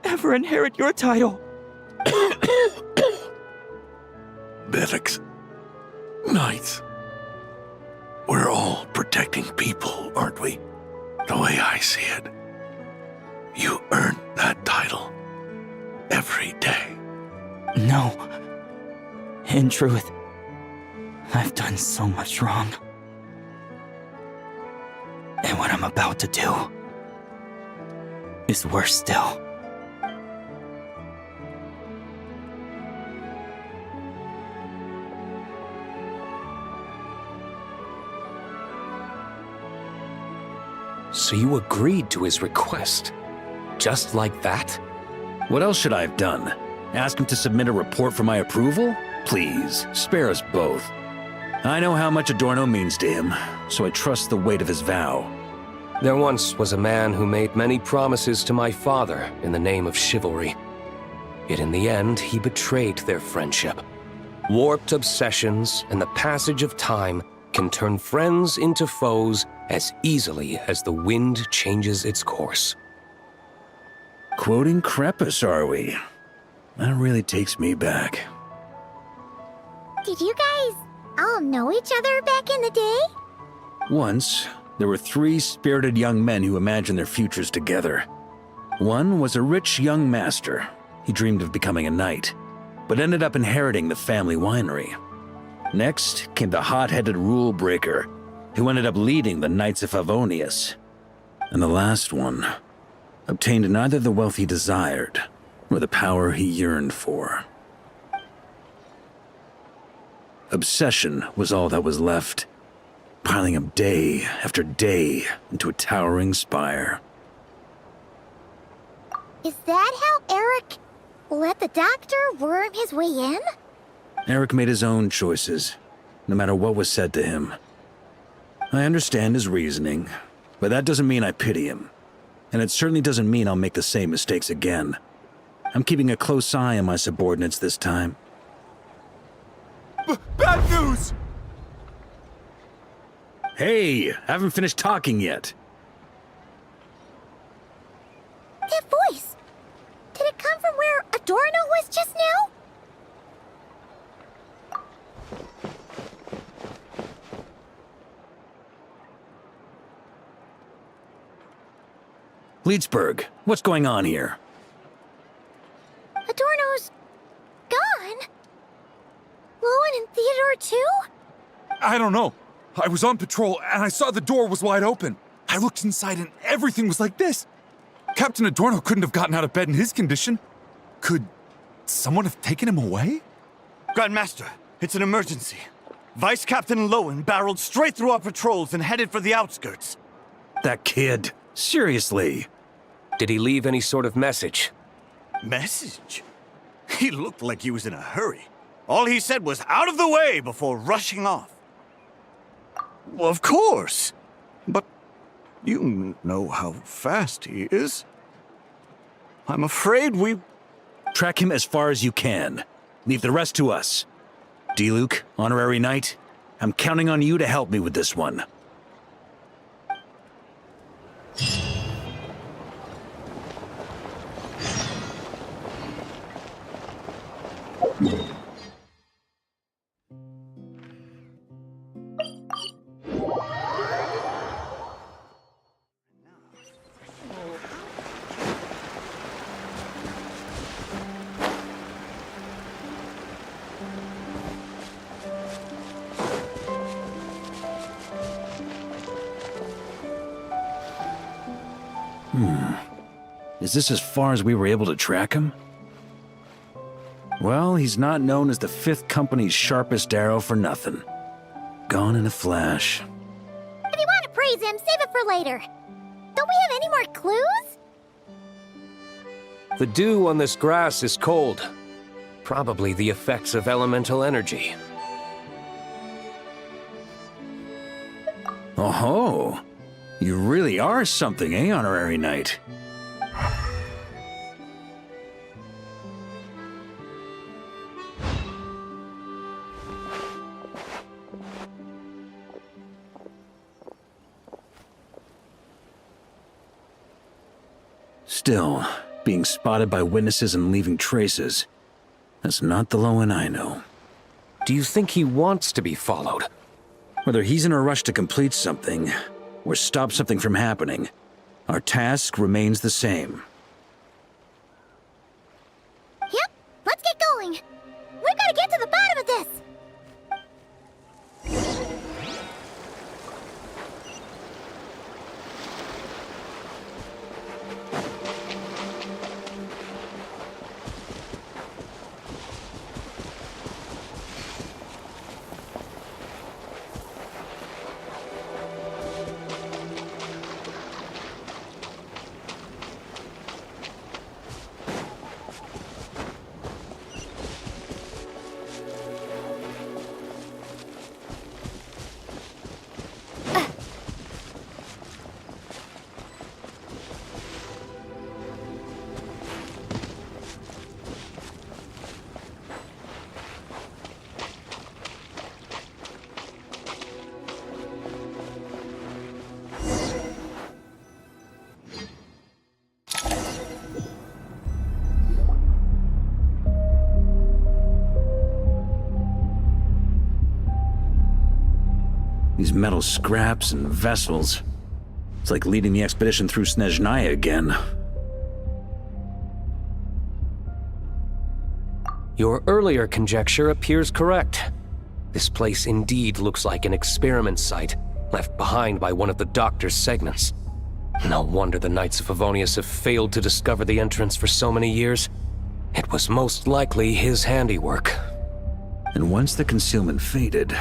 ever inherit your title? Medics, Knights, we're all protecting people, aren't we? The way I see it. You earned that title every day. No. In truth, I've done so much wrong. And what I'm about to do is worse still. So you agreed to his request? Just like that? What else should I have done? Ask him to submit a report for my approval? Please, spare us both. I know how much Adorno means to him, so I trust the weight of his vow. There once was a man who made many promises to my father in the name of chivalry. Yet in the end, he betrayed their friendship. Warped obsessions and the passage of time can turn friends into foes as easily as the wind changes its course. Quoting Crepus, are we? That really takes me back. Did you guys all know each other back in the day? Once, there were 3 spirited young men who imagined their futures together. One was a rich young master. He dreamed of becoming a knight, but ended up inheriting the family winery. Next came the hot-headed rule breaker, who ended up leading the Knights of Favonius. And the last one obtained neither the wealth he desired, nor the power he yearned for. Obsession was all that was left, piling up day after day into a towering spire. Is that how Eric let the doctor worm his way in? Eric made his own choices, no matter what was said to him. I understand his reasoning, but that doesn't mean I pity him. And it certainly doesn't mean I'll make the same mistakes again. I'm keeping a close eye on my subordinates this time. Bad news! Hey, haven't finished talking yet. That voice! Did it come from where Adorno was just now? Leedsburg, what's going on here? Adorno's gone? Lohen and Theodore too? I don't know. I was on patrol and I saw the door was wide open. I looked inside and everything was like this. Captain Adorno couldn't have gotten out of bed in his condition. Could someone have taken him away? Grandmaster, it's an emergency. Vice Captain Lohen barreled straight through our patrols and headed for the outskirts. That kid. Seriously. Did he leave any sort of message? Message? He looked like he was in a hurry. All he said was out of the way before rushing off. Well, of course. But you know how fast he is. I'm afraid we... Track him as far as you can. Leave the rest to us. D-Luke, honorary knight, I'm counting on you to help me with this one. Is this as far as we were able to track him? Well, he's not known as the 5th Company's sharpest arrow for nothing. Gone in a flash. If you want to praise him, save it for later. Don't we have any more clues? The dew on this grass is cold. Probably the effects of elemental energy. Oh-ho! You really are something, eh, honorary knight? Still, being spotted by witnesses and leaving traces, that's not the Lohen I know. Do you think he wants to be followed? Whether he's in a rush to complete something, or stop something from happening, our task remains the same. Yep, let's get going. We've got to get to the bottom of this. These metal scraps and vessels. It's like leading the expedition through Snezhnaya again. Your earlier conjecture appears correct. This place indeed looks like an experiment site, left behind by one of the Doctor's segments. No wonder the Knights of Favonius have failed to discover the entrance for so many years. It was most likely his handiwork. And once the concealment faded,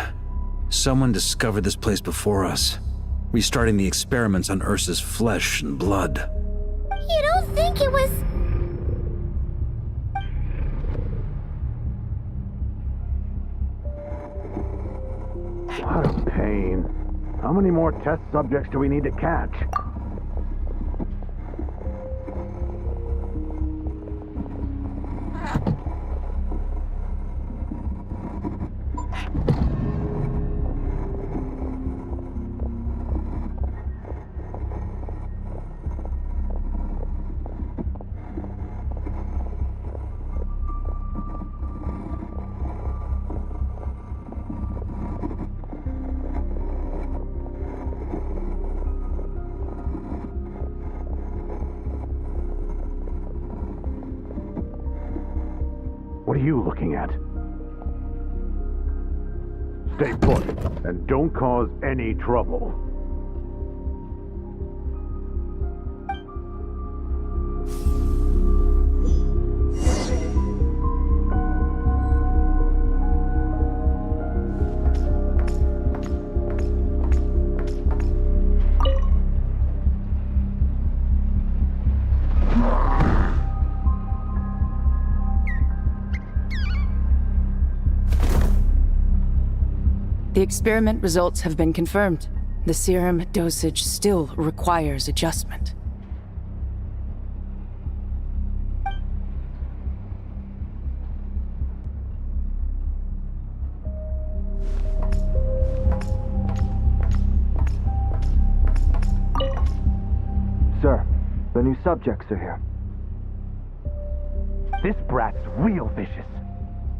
someone discovered this place before us, restarting the experiments on Ursa's flesh and blood. You don't think it was... What a pain. How many more test subjects do we need to catch? What are you looking at? Stay put, and don't cause any trouble. The experiment results have been confirmed. The serum dosage still requires adjustment. Sir, the new subjects are here. This brat's real vicious.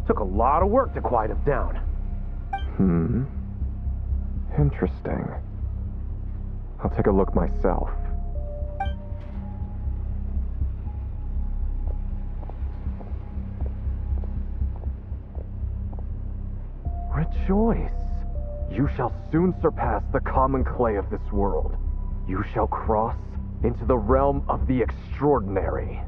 Took a lot of work to quiet him down. Interesting. I'll take a look myself. Rejoice! You shall soon surpass the common clay of this world. You shall cross into the realm of the extraordinary.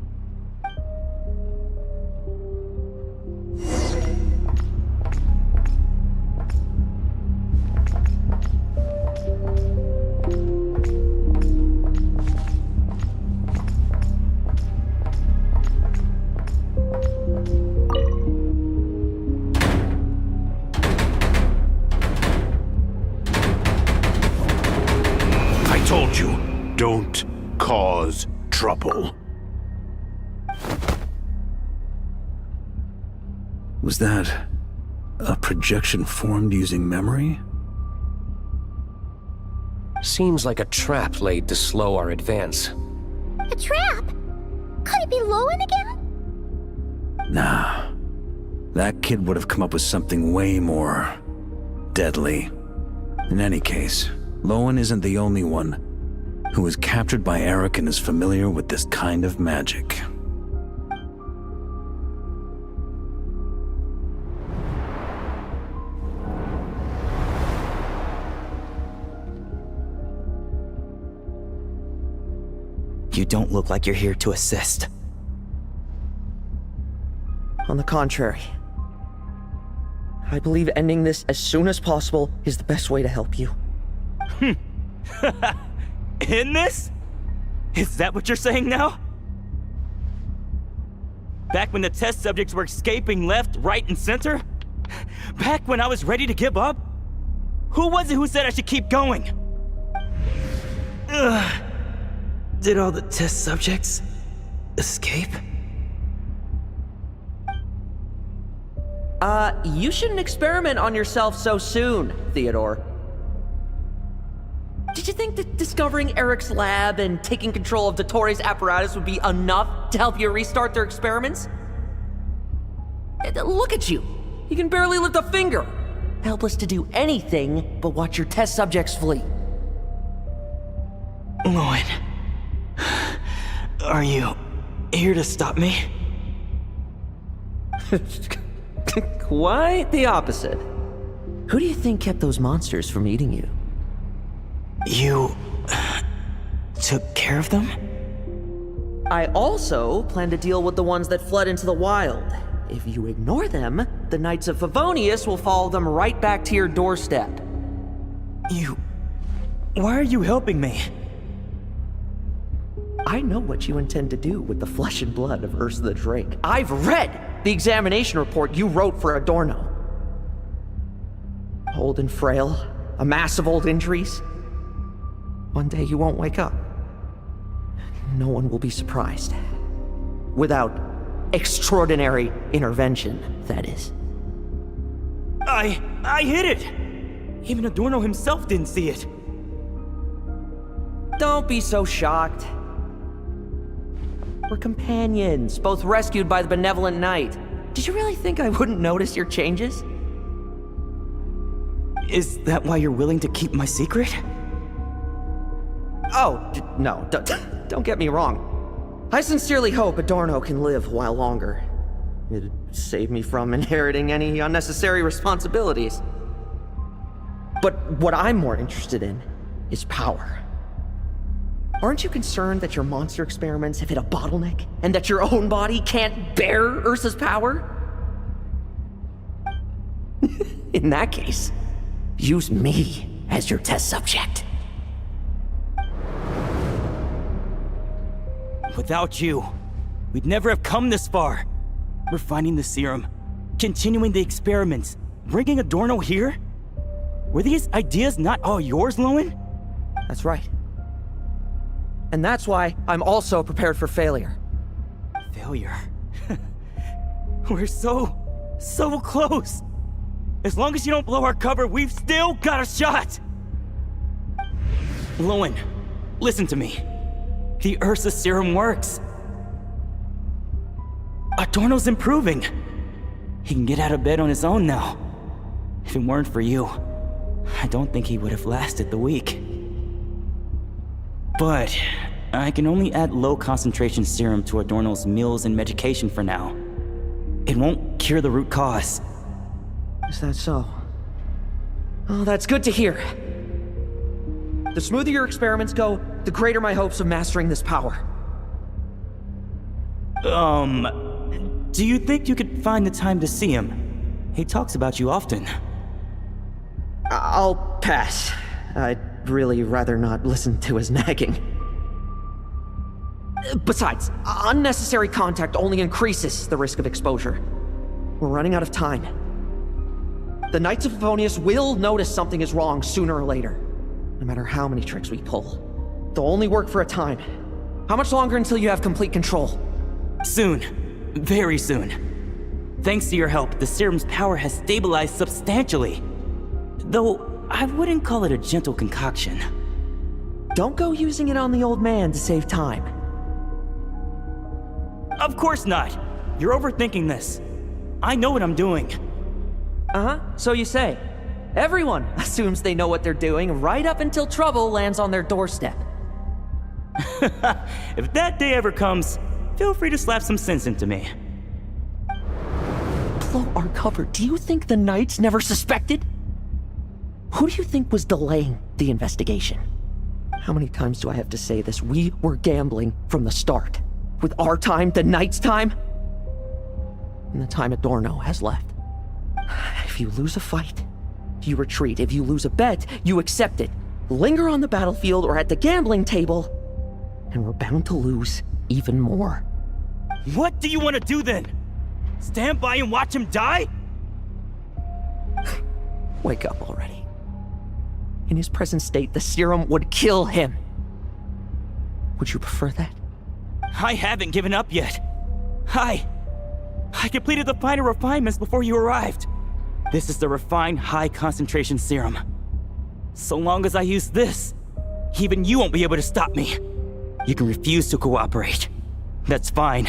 I told you, don't cause trouble. Was that a projection formed using memory? Seems like a trap laid to slow our advance. A trap? Could it be Lohen again? Nah. That kid would have come up with something way more deadly. In any case, Lohen isn't the only one who was captured by Eric and is familiar with this kind of magic. You don't look like you're here to assist. On the contrary, I believe ending this as soon as possible is the best way to help you. In this? Is that what you're saying now? Back when the test subjects were escaping left, right, and center? Back when I was ready to give up? Who was it who said I should keep going? Ugh. Did all the test subjects escape? You shouldn't experiment on yourself so soon, Theodore. Did you think that discovering Eric's lab and taking control of Dottores' apparatus would be enough to help you restart their experiments? Look at you. You can barely lift a finger. helpless to do anything but watch your test subjects flee. Lohen, are you here to stop me? Quite the opposite. Who do you think kept those monsters from eating you? You took care of them? I also plan to deal with the ones that fled into the wild. If you ignore them, the Knights of Favonius will follow them right back to your doorstep. Why are you helping me? I know what you intend to do with the flesh and blood of Ursa the Drake. I've read the examination report you wrote for Adorno. Old and frail, a mass of old injuries. One day you won't wake up. No one will be surprised. Without extraordinary intervention, that is. I hit it! Even Adorno himself didn't see it. Don't be so shocked. We're companions, both rescued by the benevolent knight. Did you really think I wouldn't notice your changes? Is that why you're willing to keep my secret? Oh, no, don't get me wrong. I sincerely hope Adorno can live a while longer. It'd save me from inheriting any unnecessary responsibilities. But what I'm more interested in is power. Aren't you concerned that your monster experiments have hit a bottleneck, and that your own body can't bear Ursa's power? In that case, use me as your test subject. Without you, we'd never have come this far. Refining the serum, continuing the experiments, bringing Adorno here? Were these ideas not all yours, Lohen? That's right. And that's why I'm also prepared for failure. Failure? We're so close. As long as you don't blow our cover, we've still got a shot! Lohen, listen to me. The Ursa serum works. Adorno's improving. He can get out of bed on his own now. If it weren't for you, I don't think he would have lasted the week. But I can only add low concentration serum to Adorno's meals and medication for now. It won't cure the root cause. Is that so? Oh, that's good to hear. The smoother your experiments go, the greater my hopes of mastering this power. Do you think you could find the time to see him? He talks about you often. I'll pass. I'd really rather not listen to his nagging. Besides, unnecessary contact only increases the risk of exposure. We're running out of time. The Knights of Favonius will notice something is wrong sooner or later, no matter how many tricks we pull. They'll only work for a time. How much longer until you have complete control? Soon. Very soon. Thanks to your help, the serum's power has stabilized substantially. Though, I wouldn't call it a gentle concoction. Don't go using it on the old man to save time. Of course not! You're overthinking this. I know what I'm doing. Uh-huh, so you say. Everyone assumes they know what they're doing right up until trouble lands on their doorstep. If that day ever comes, feel free to slap some sense into me. Blow our cover. Do you think the Knights never suspected? Who do you think was delaying the investigation? How many times do I have to say this? We were gambling from the start. With our time, the Knights' time, and the time Adorno has left. If you lose a fight, you retreat. If you lose a bet, you accept it. Linger on the battlefield or at the gambling table, and we're bound to lose even more. What do you want to do then? Stand by and watch him die? Wake up already. In his present state, the serum would kill him. Would you prefer that? I haven't given up yet. I completed the final refinements before you arrived. This is the refined high-concentration serum. So long as I use this, even you won't be able to stop me. You can refuse to cooperate. That's fine.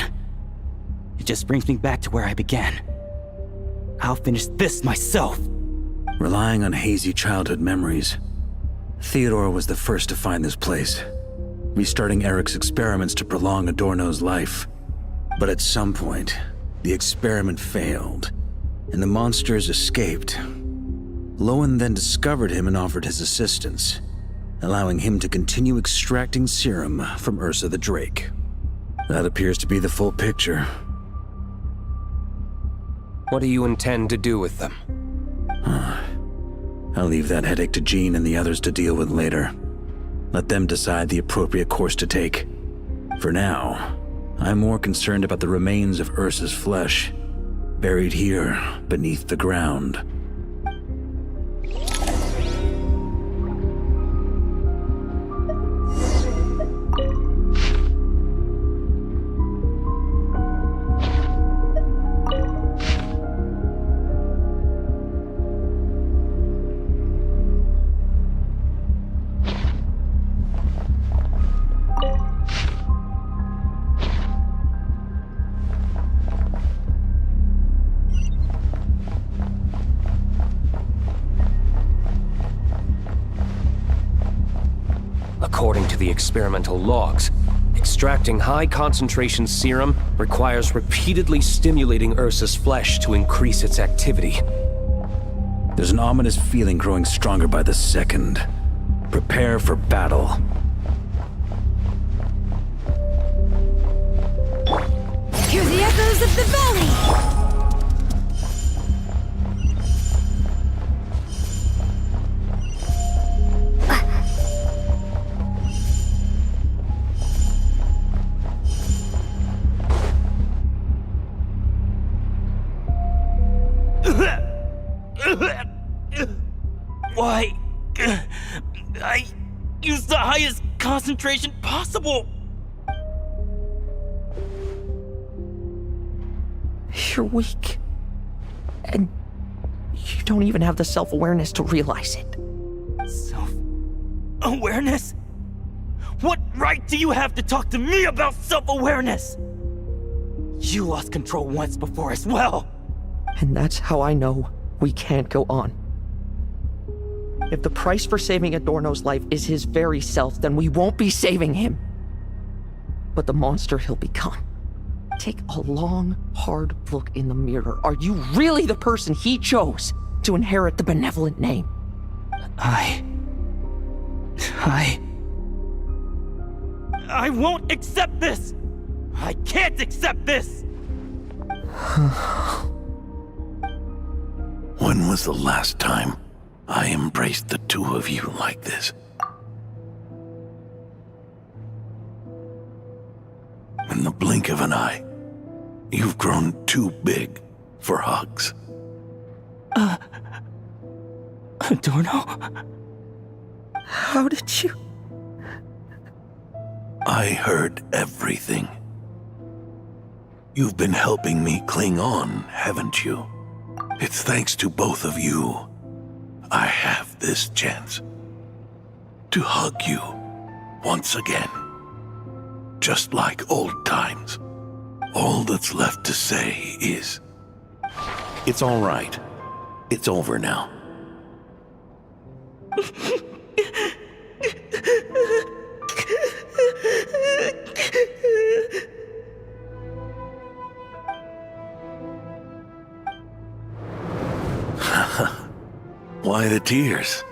It just brings me back to where I began. I'll finish this myself. Relying on hazy childhood memories, Theodore was the first to find this place, restarting Eric's experiments to prolong Adorno's life. But at some point, the experiment failed, and the monsters escaped. Lohen then discovered him and offered his assistance, allowing him to continue extracting serum from Ursa the Drake. That appears to be the full picture. What do you intend to do with them? I'll leave that headache to Jean and the others to deal with later. Let them decide the appropriate course to take. For now, I'm more concerned about the remains of Ursa's flesh, buried here beneath the ground. According to the experimental logs, extracting high-concentration serum requires repeatedly stimulating Ursa's flesh to increase its activity. There's an ominous feeling growing stronger by the second. Prepare for battle. Hear the echoes of the valley! Why? I used the highest concentration possible. You're weak. And you don't even have the self-awareness to realize it. Self-awareness? What right do you have to talk to me about self-awareness? You lost control once before as well. And that's how I know we can't go on. If the price for saving Adorno's life is his very self, then we won't be saving him. But the monster he'll become. Take a long, hard look in the mirror. Are you really the person he chose to inherit the benevolent name? I won't accept this! I can't accept this! When was the last time I embraced the two of you like this? In the blink of an eye, you've grown too big for hugs. Adorno? How did you? I heard everything. You've been helping me cling on, haven't you? It's thanks to both of you I have this chance to hug you once again. Just like old times. All that's left to say is, it's all right. It's over now. Why the tears?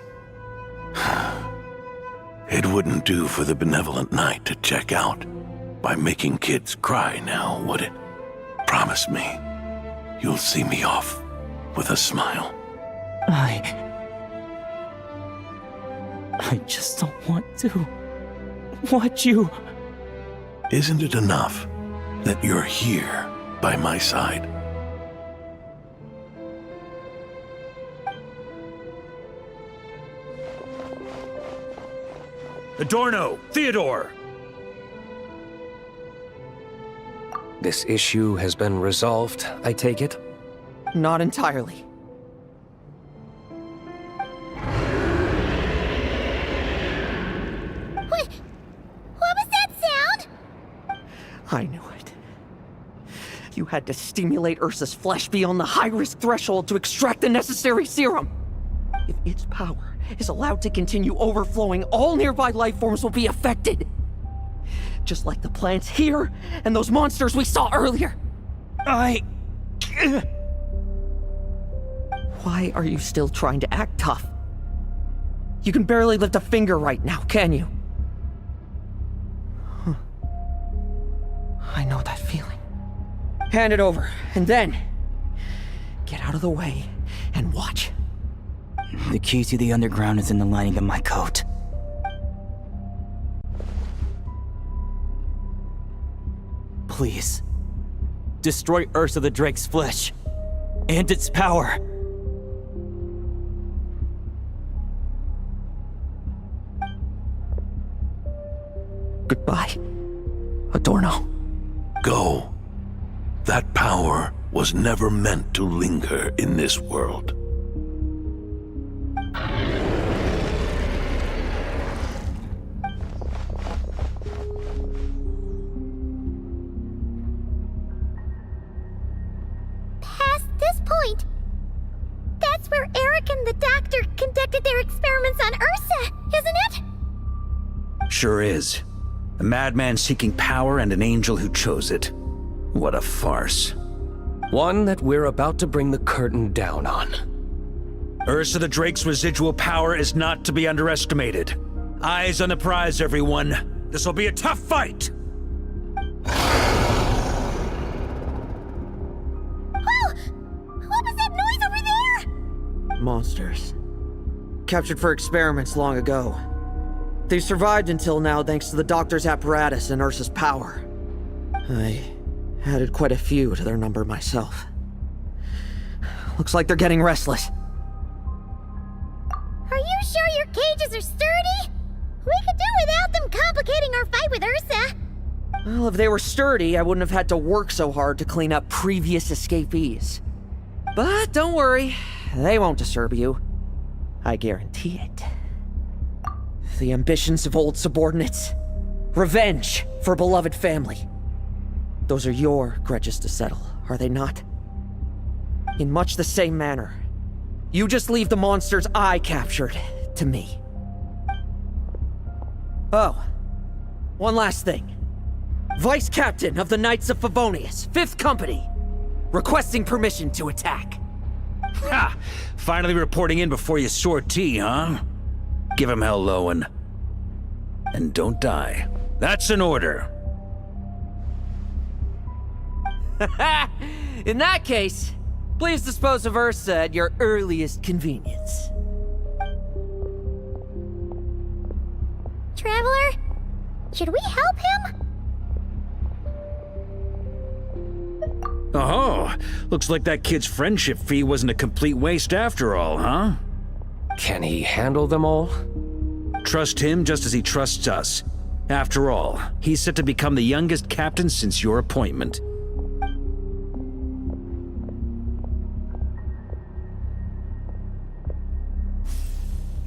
It wouldn't do for the benevolent knight to check out by making kids cry now, would it? Promise me, you'll see me off with a smile. I just don't want to watch you. Isn't it enough that you're here by my side? Adorno! Theodore! This issue has been resolved, I take it? Not entirely. What was that sound? I knew it. You had to stimulate Ursa's flesh beyond the high-risk threshold to extract the necessary serum. If its power is allowed to continue overflowing, all nearby life forms will be affected. Just like the plants here and those monsters we saw earlier. Why are you still trying to act tough? You can barely lift a finger right now, can you? Huh. I know that feeling. Hand it over, and then get out of the way and watch. The key to the underground is in the lining of my coat. Please, destroy Ursa the Drake's flesh and its power. Goodbye, Adorno. Go. That power was never meant to linger in this world. Past this point, that's where Eric and the doctor conducted their experiments on Ursa, isn't it? Sure is. A madman seeking power and an angel who chose it. What a farce. One that we're about to bring the curtain down on. Ursa the Drake's residual power is not to be underestimated. Eyes on the prize, everyone. This will be a tough fight! Oh! What was that noise over there? Monsters. Captured for experiments long ago. They've survived until now thanks to the doctor's apparatus and Ursa's power. I added quite a few to their number myself. Looks like they're getting restless. Are you sure your cages are sturdy? We could do without them complicating our fight with Ursa. Well, if they were sturdy, I wouldn't have had to work so hard to clean up previous escapees. But don't worry, they won't disturb you. I guarantee it. The ambitions of old subordinates. Revenge for beloved family. Those are your grudges to settle, are they not? In much the same manner, you just leave the monsters I captured to me. Oh, one last thing. Vice Captain of the Knights of Favonius, 5th Company, requesting permission to attack. Ha! Finally reporting in before you sortie, huh? Give him hell, Lohen. And don't die. That's an order. In that case, please dispose of Ursa at your earliest convenience. Traveler, should we help him? Oh, looks like that kid's friendship fee wasn't a complete waste after all, huh? Can he handle them all? Trust him just as he trusts us. After all, he's set to become the youngest captain since your appointment.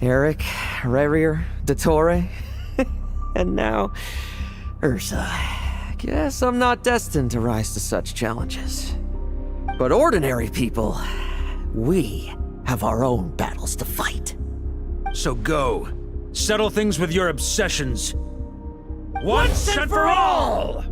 Eric, Rerir, Dottore, and now Ursa. Guess I'm not destined to rise to such challenges. But ordinary people, we have our own battles to fight. So go. Settle things with your obsessions. Once and for all!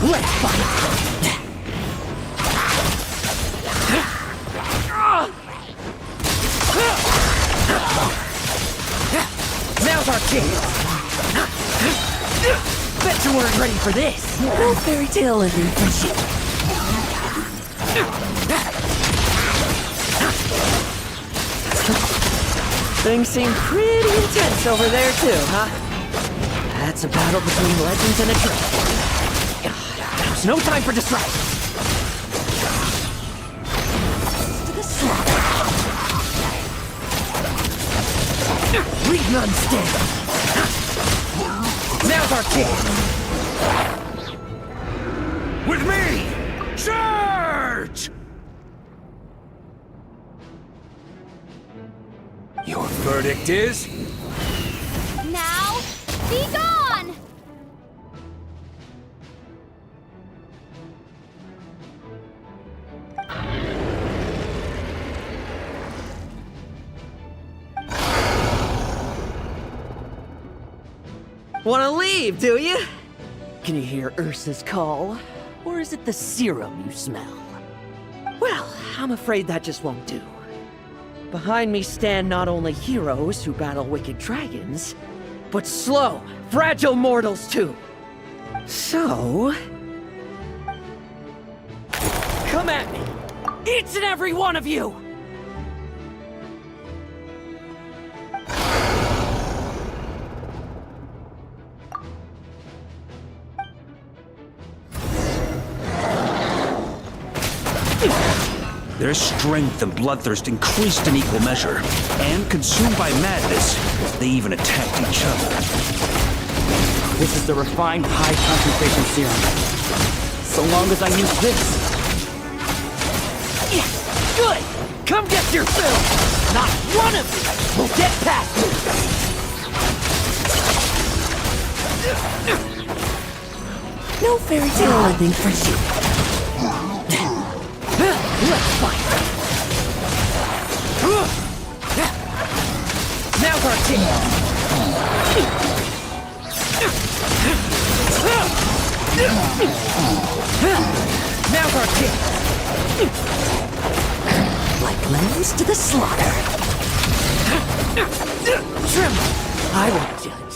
Let's fight! Now's our chance! Bet you weren't ready for this! No fairy tale ending for you. Things seem pretty intense over there too, huh? That's a battle between legends and a dragon. There's no time for distraction. To the slaughter. Leave none standing. Now's our chance. With me! Charge! Your verdict is? Now, be gone! Wanna leave, do you? Can you hear Ursa's call? Or is it the serum you smell? Well, I'm afraid that just won't do. Behind me stand not only heroes who battle wicked dragons, but slow, fragile mortals too. So... come at me! Each and every one of you! Their strength and bloodthirst increased in equal measure, and consumed by madness, they even attacked each other. This is the refined high-concentration serum. So long as I use this. Yeah, good! Come get your fill! Not one of you will get past me! No fairy tale ending for you. Let's fight! Now's our chance! Now's our chance! Like lambs to the slaughter! Tremble! I won't judge.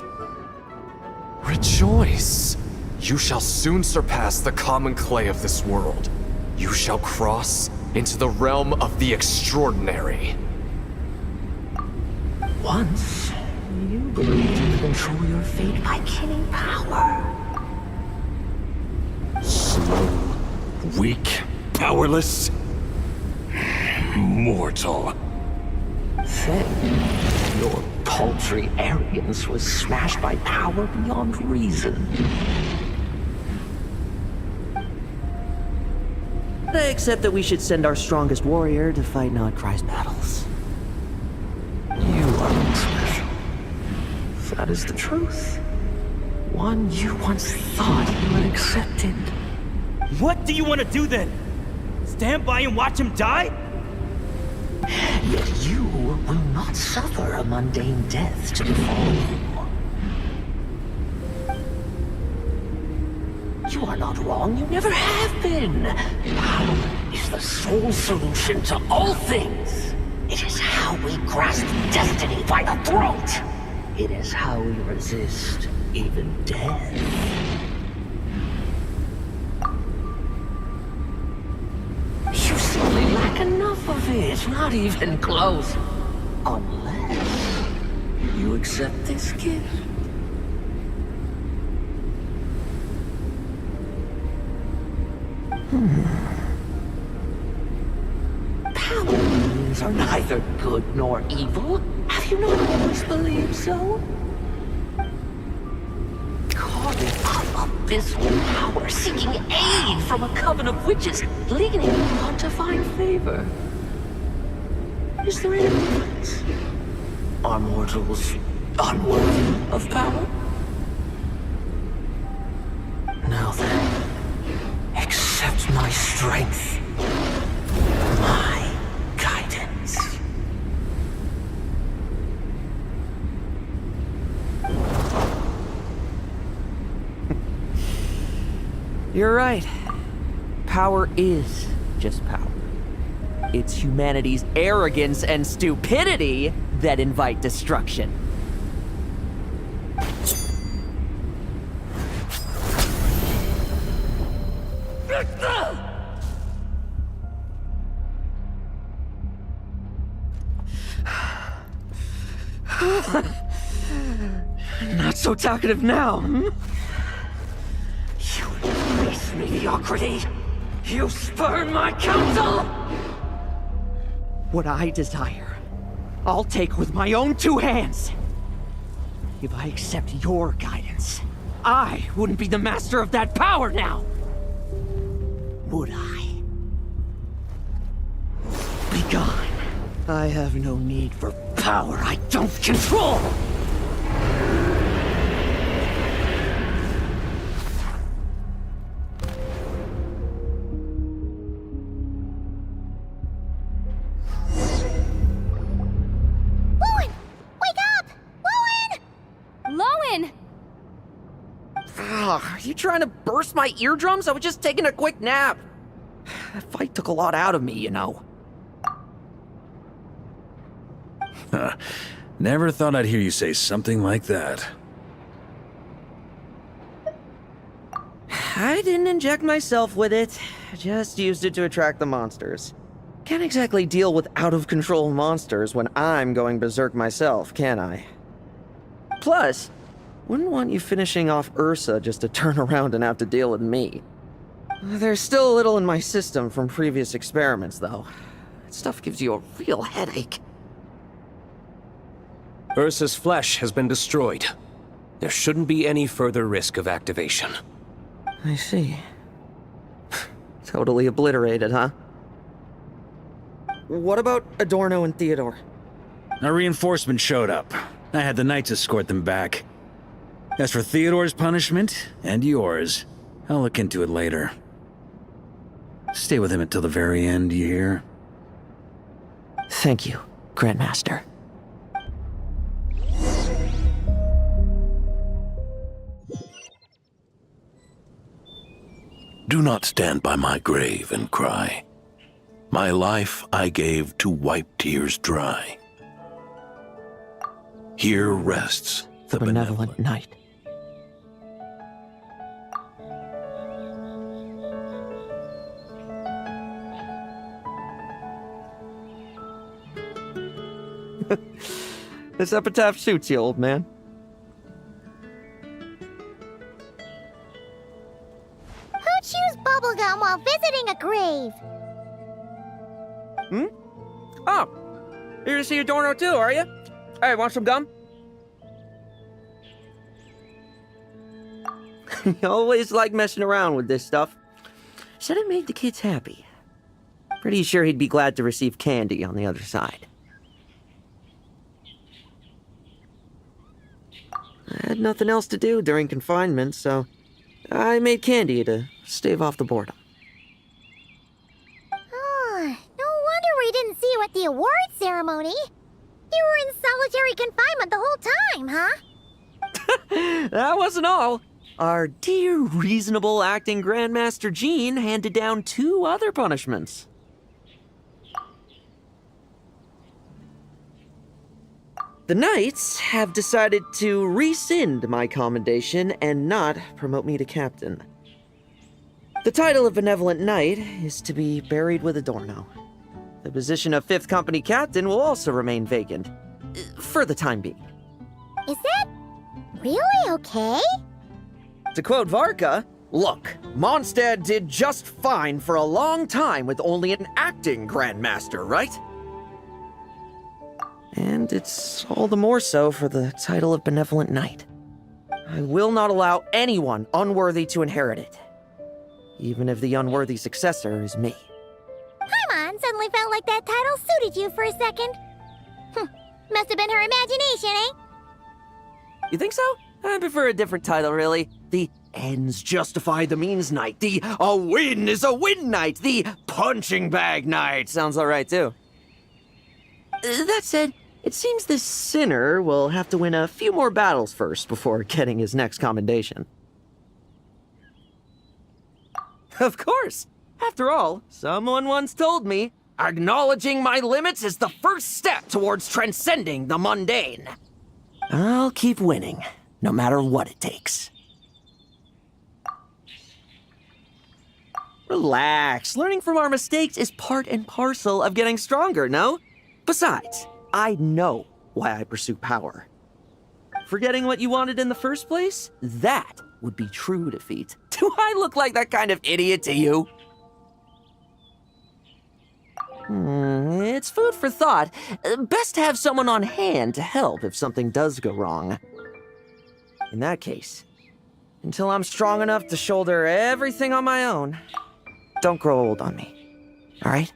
Rejoice! You shall soon surpass the common clay of this world. You shall cross into the realm of the extraordinary. Once, you believed you could control your fate by killing power. Slow, weak, powerless, mortal. Then, your paltry arrogance was smashed by power beyond reason. I accept that we should send our strongest warrior to fight Nodcry's battles. You are not special. That is the truth. One you once thought you had accepted. What do you want to do then? Stand by and watch him die? Yet you will not suffer a mundane death to befall you. You are not wrong, you never have been. Power is the sole solution to all things. It is how we grasp destiny by the throat. It is how we resist even death. You simply lack enough of it, not even close. Unless you accept this gift. Power means are neither good nor evil. Have you not always believed so? Carving up abysmal power, seeking aid from a coven of witches, leaning on to find favor. Is there any difference? Are mortals unworthy of power? Now then, accept my strength, my guidance. You're right. Power is just power. It's humanity's arrogance and stupidity that invite destruction. Not so talkative now, hmm? You embrace mediocrity. You spurn my counsel. What I desire, I'll take with my own two hands. If I accept your guidance, I wouldn't be the master of that power now. Would I? Be gone. I have no need for power I don't control. Lohen! Wake up! Lohen! Lohen! Are you trying to burst my eardrums? I was just taking a quick nap. That fight took a lot out of me, you know. Never thought I'd hear you say something like that. I didn't inject myself with it. Just used it to attract the monsters. Can't exactly deal with out-of-control monsters when I'm going berserk myself, can I? Plus, wouldn't want you finishing off Ursa just to turn around and have to deal with me. There's still a little in my system from previous experiments, though. That stuff gives you a real headache. Ursa's flesh has been destroyed. There shouldn't be any further risk of activation. I see. Totally obliterated, huh? What about Adorno and Theodore? A reinforcement showed up. I had the Knights escort them back. As for Theodore's punishment, and yours, I'll look into it later. Stay with him until the very end, you hear? Thank you, Grandmaster. Do not stand by my grave and cry. My life I gave to wipe tears dry. Here rests The benevolent knight. This epitaph suits you, old man. Who chews bubblegum while visiting a grave? Oh, you're to see Adorno too, are you? Hey, want some gum? You always like messing around with this stuff. Said it made the kids happy. Pretty sure he'd be glad to receive candy on the other side. I had nothing else to do during confinement, so I made candy to stave off the boredom. Oh, no wonder we didn't see you at the award ceremony. You were in solitary confinement the whole time, huh? That wasn't all. Our dear, reasonable acting Grandmaster Jean handed down 2 other punishments. The Knights have decided to rescind my commendation and not promote me to captain. The title of Benevolent Knight is to be buried with Adorno. The position of 5th Company Captain will also remain vacant, for the time being. Is that really okay? To quote Varka, look, Mondstadt did just fine for a long time with only an acting Grandmaster, right? And it's all the more so for the title of Benevolent Knight. I will not allow anyone unworthy to inherit it, even if the unworthy successor is me. Paimon suddenly felt like that title suited you for a second. Must have been her imagination, eh? You think so? I prefer a different title, really. The ends justify the means knight. The a win is a win knight. The punching bag knight. Sounds alright, too. That said, it seems this sinner will have to win a few more battles first before getting his next commendation. Of course. After all, someone once told me, acknowledging my limits is the first step towards transcending the mundane. I'll keep winning, no matter what it takes. Relax. Learning from our mistakes is part and parcel of getting stronger, no? Besides, I know why I pursue power. Forgetting what you wanted in the first place? That would be true defeat. Do I look like that kind of idiot to you? It's food for thought. Best to have someone on hand to help if something does go wrong. In that case, until I'm strong enough to shoulder everything on my own, don't grow old on me. All right?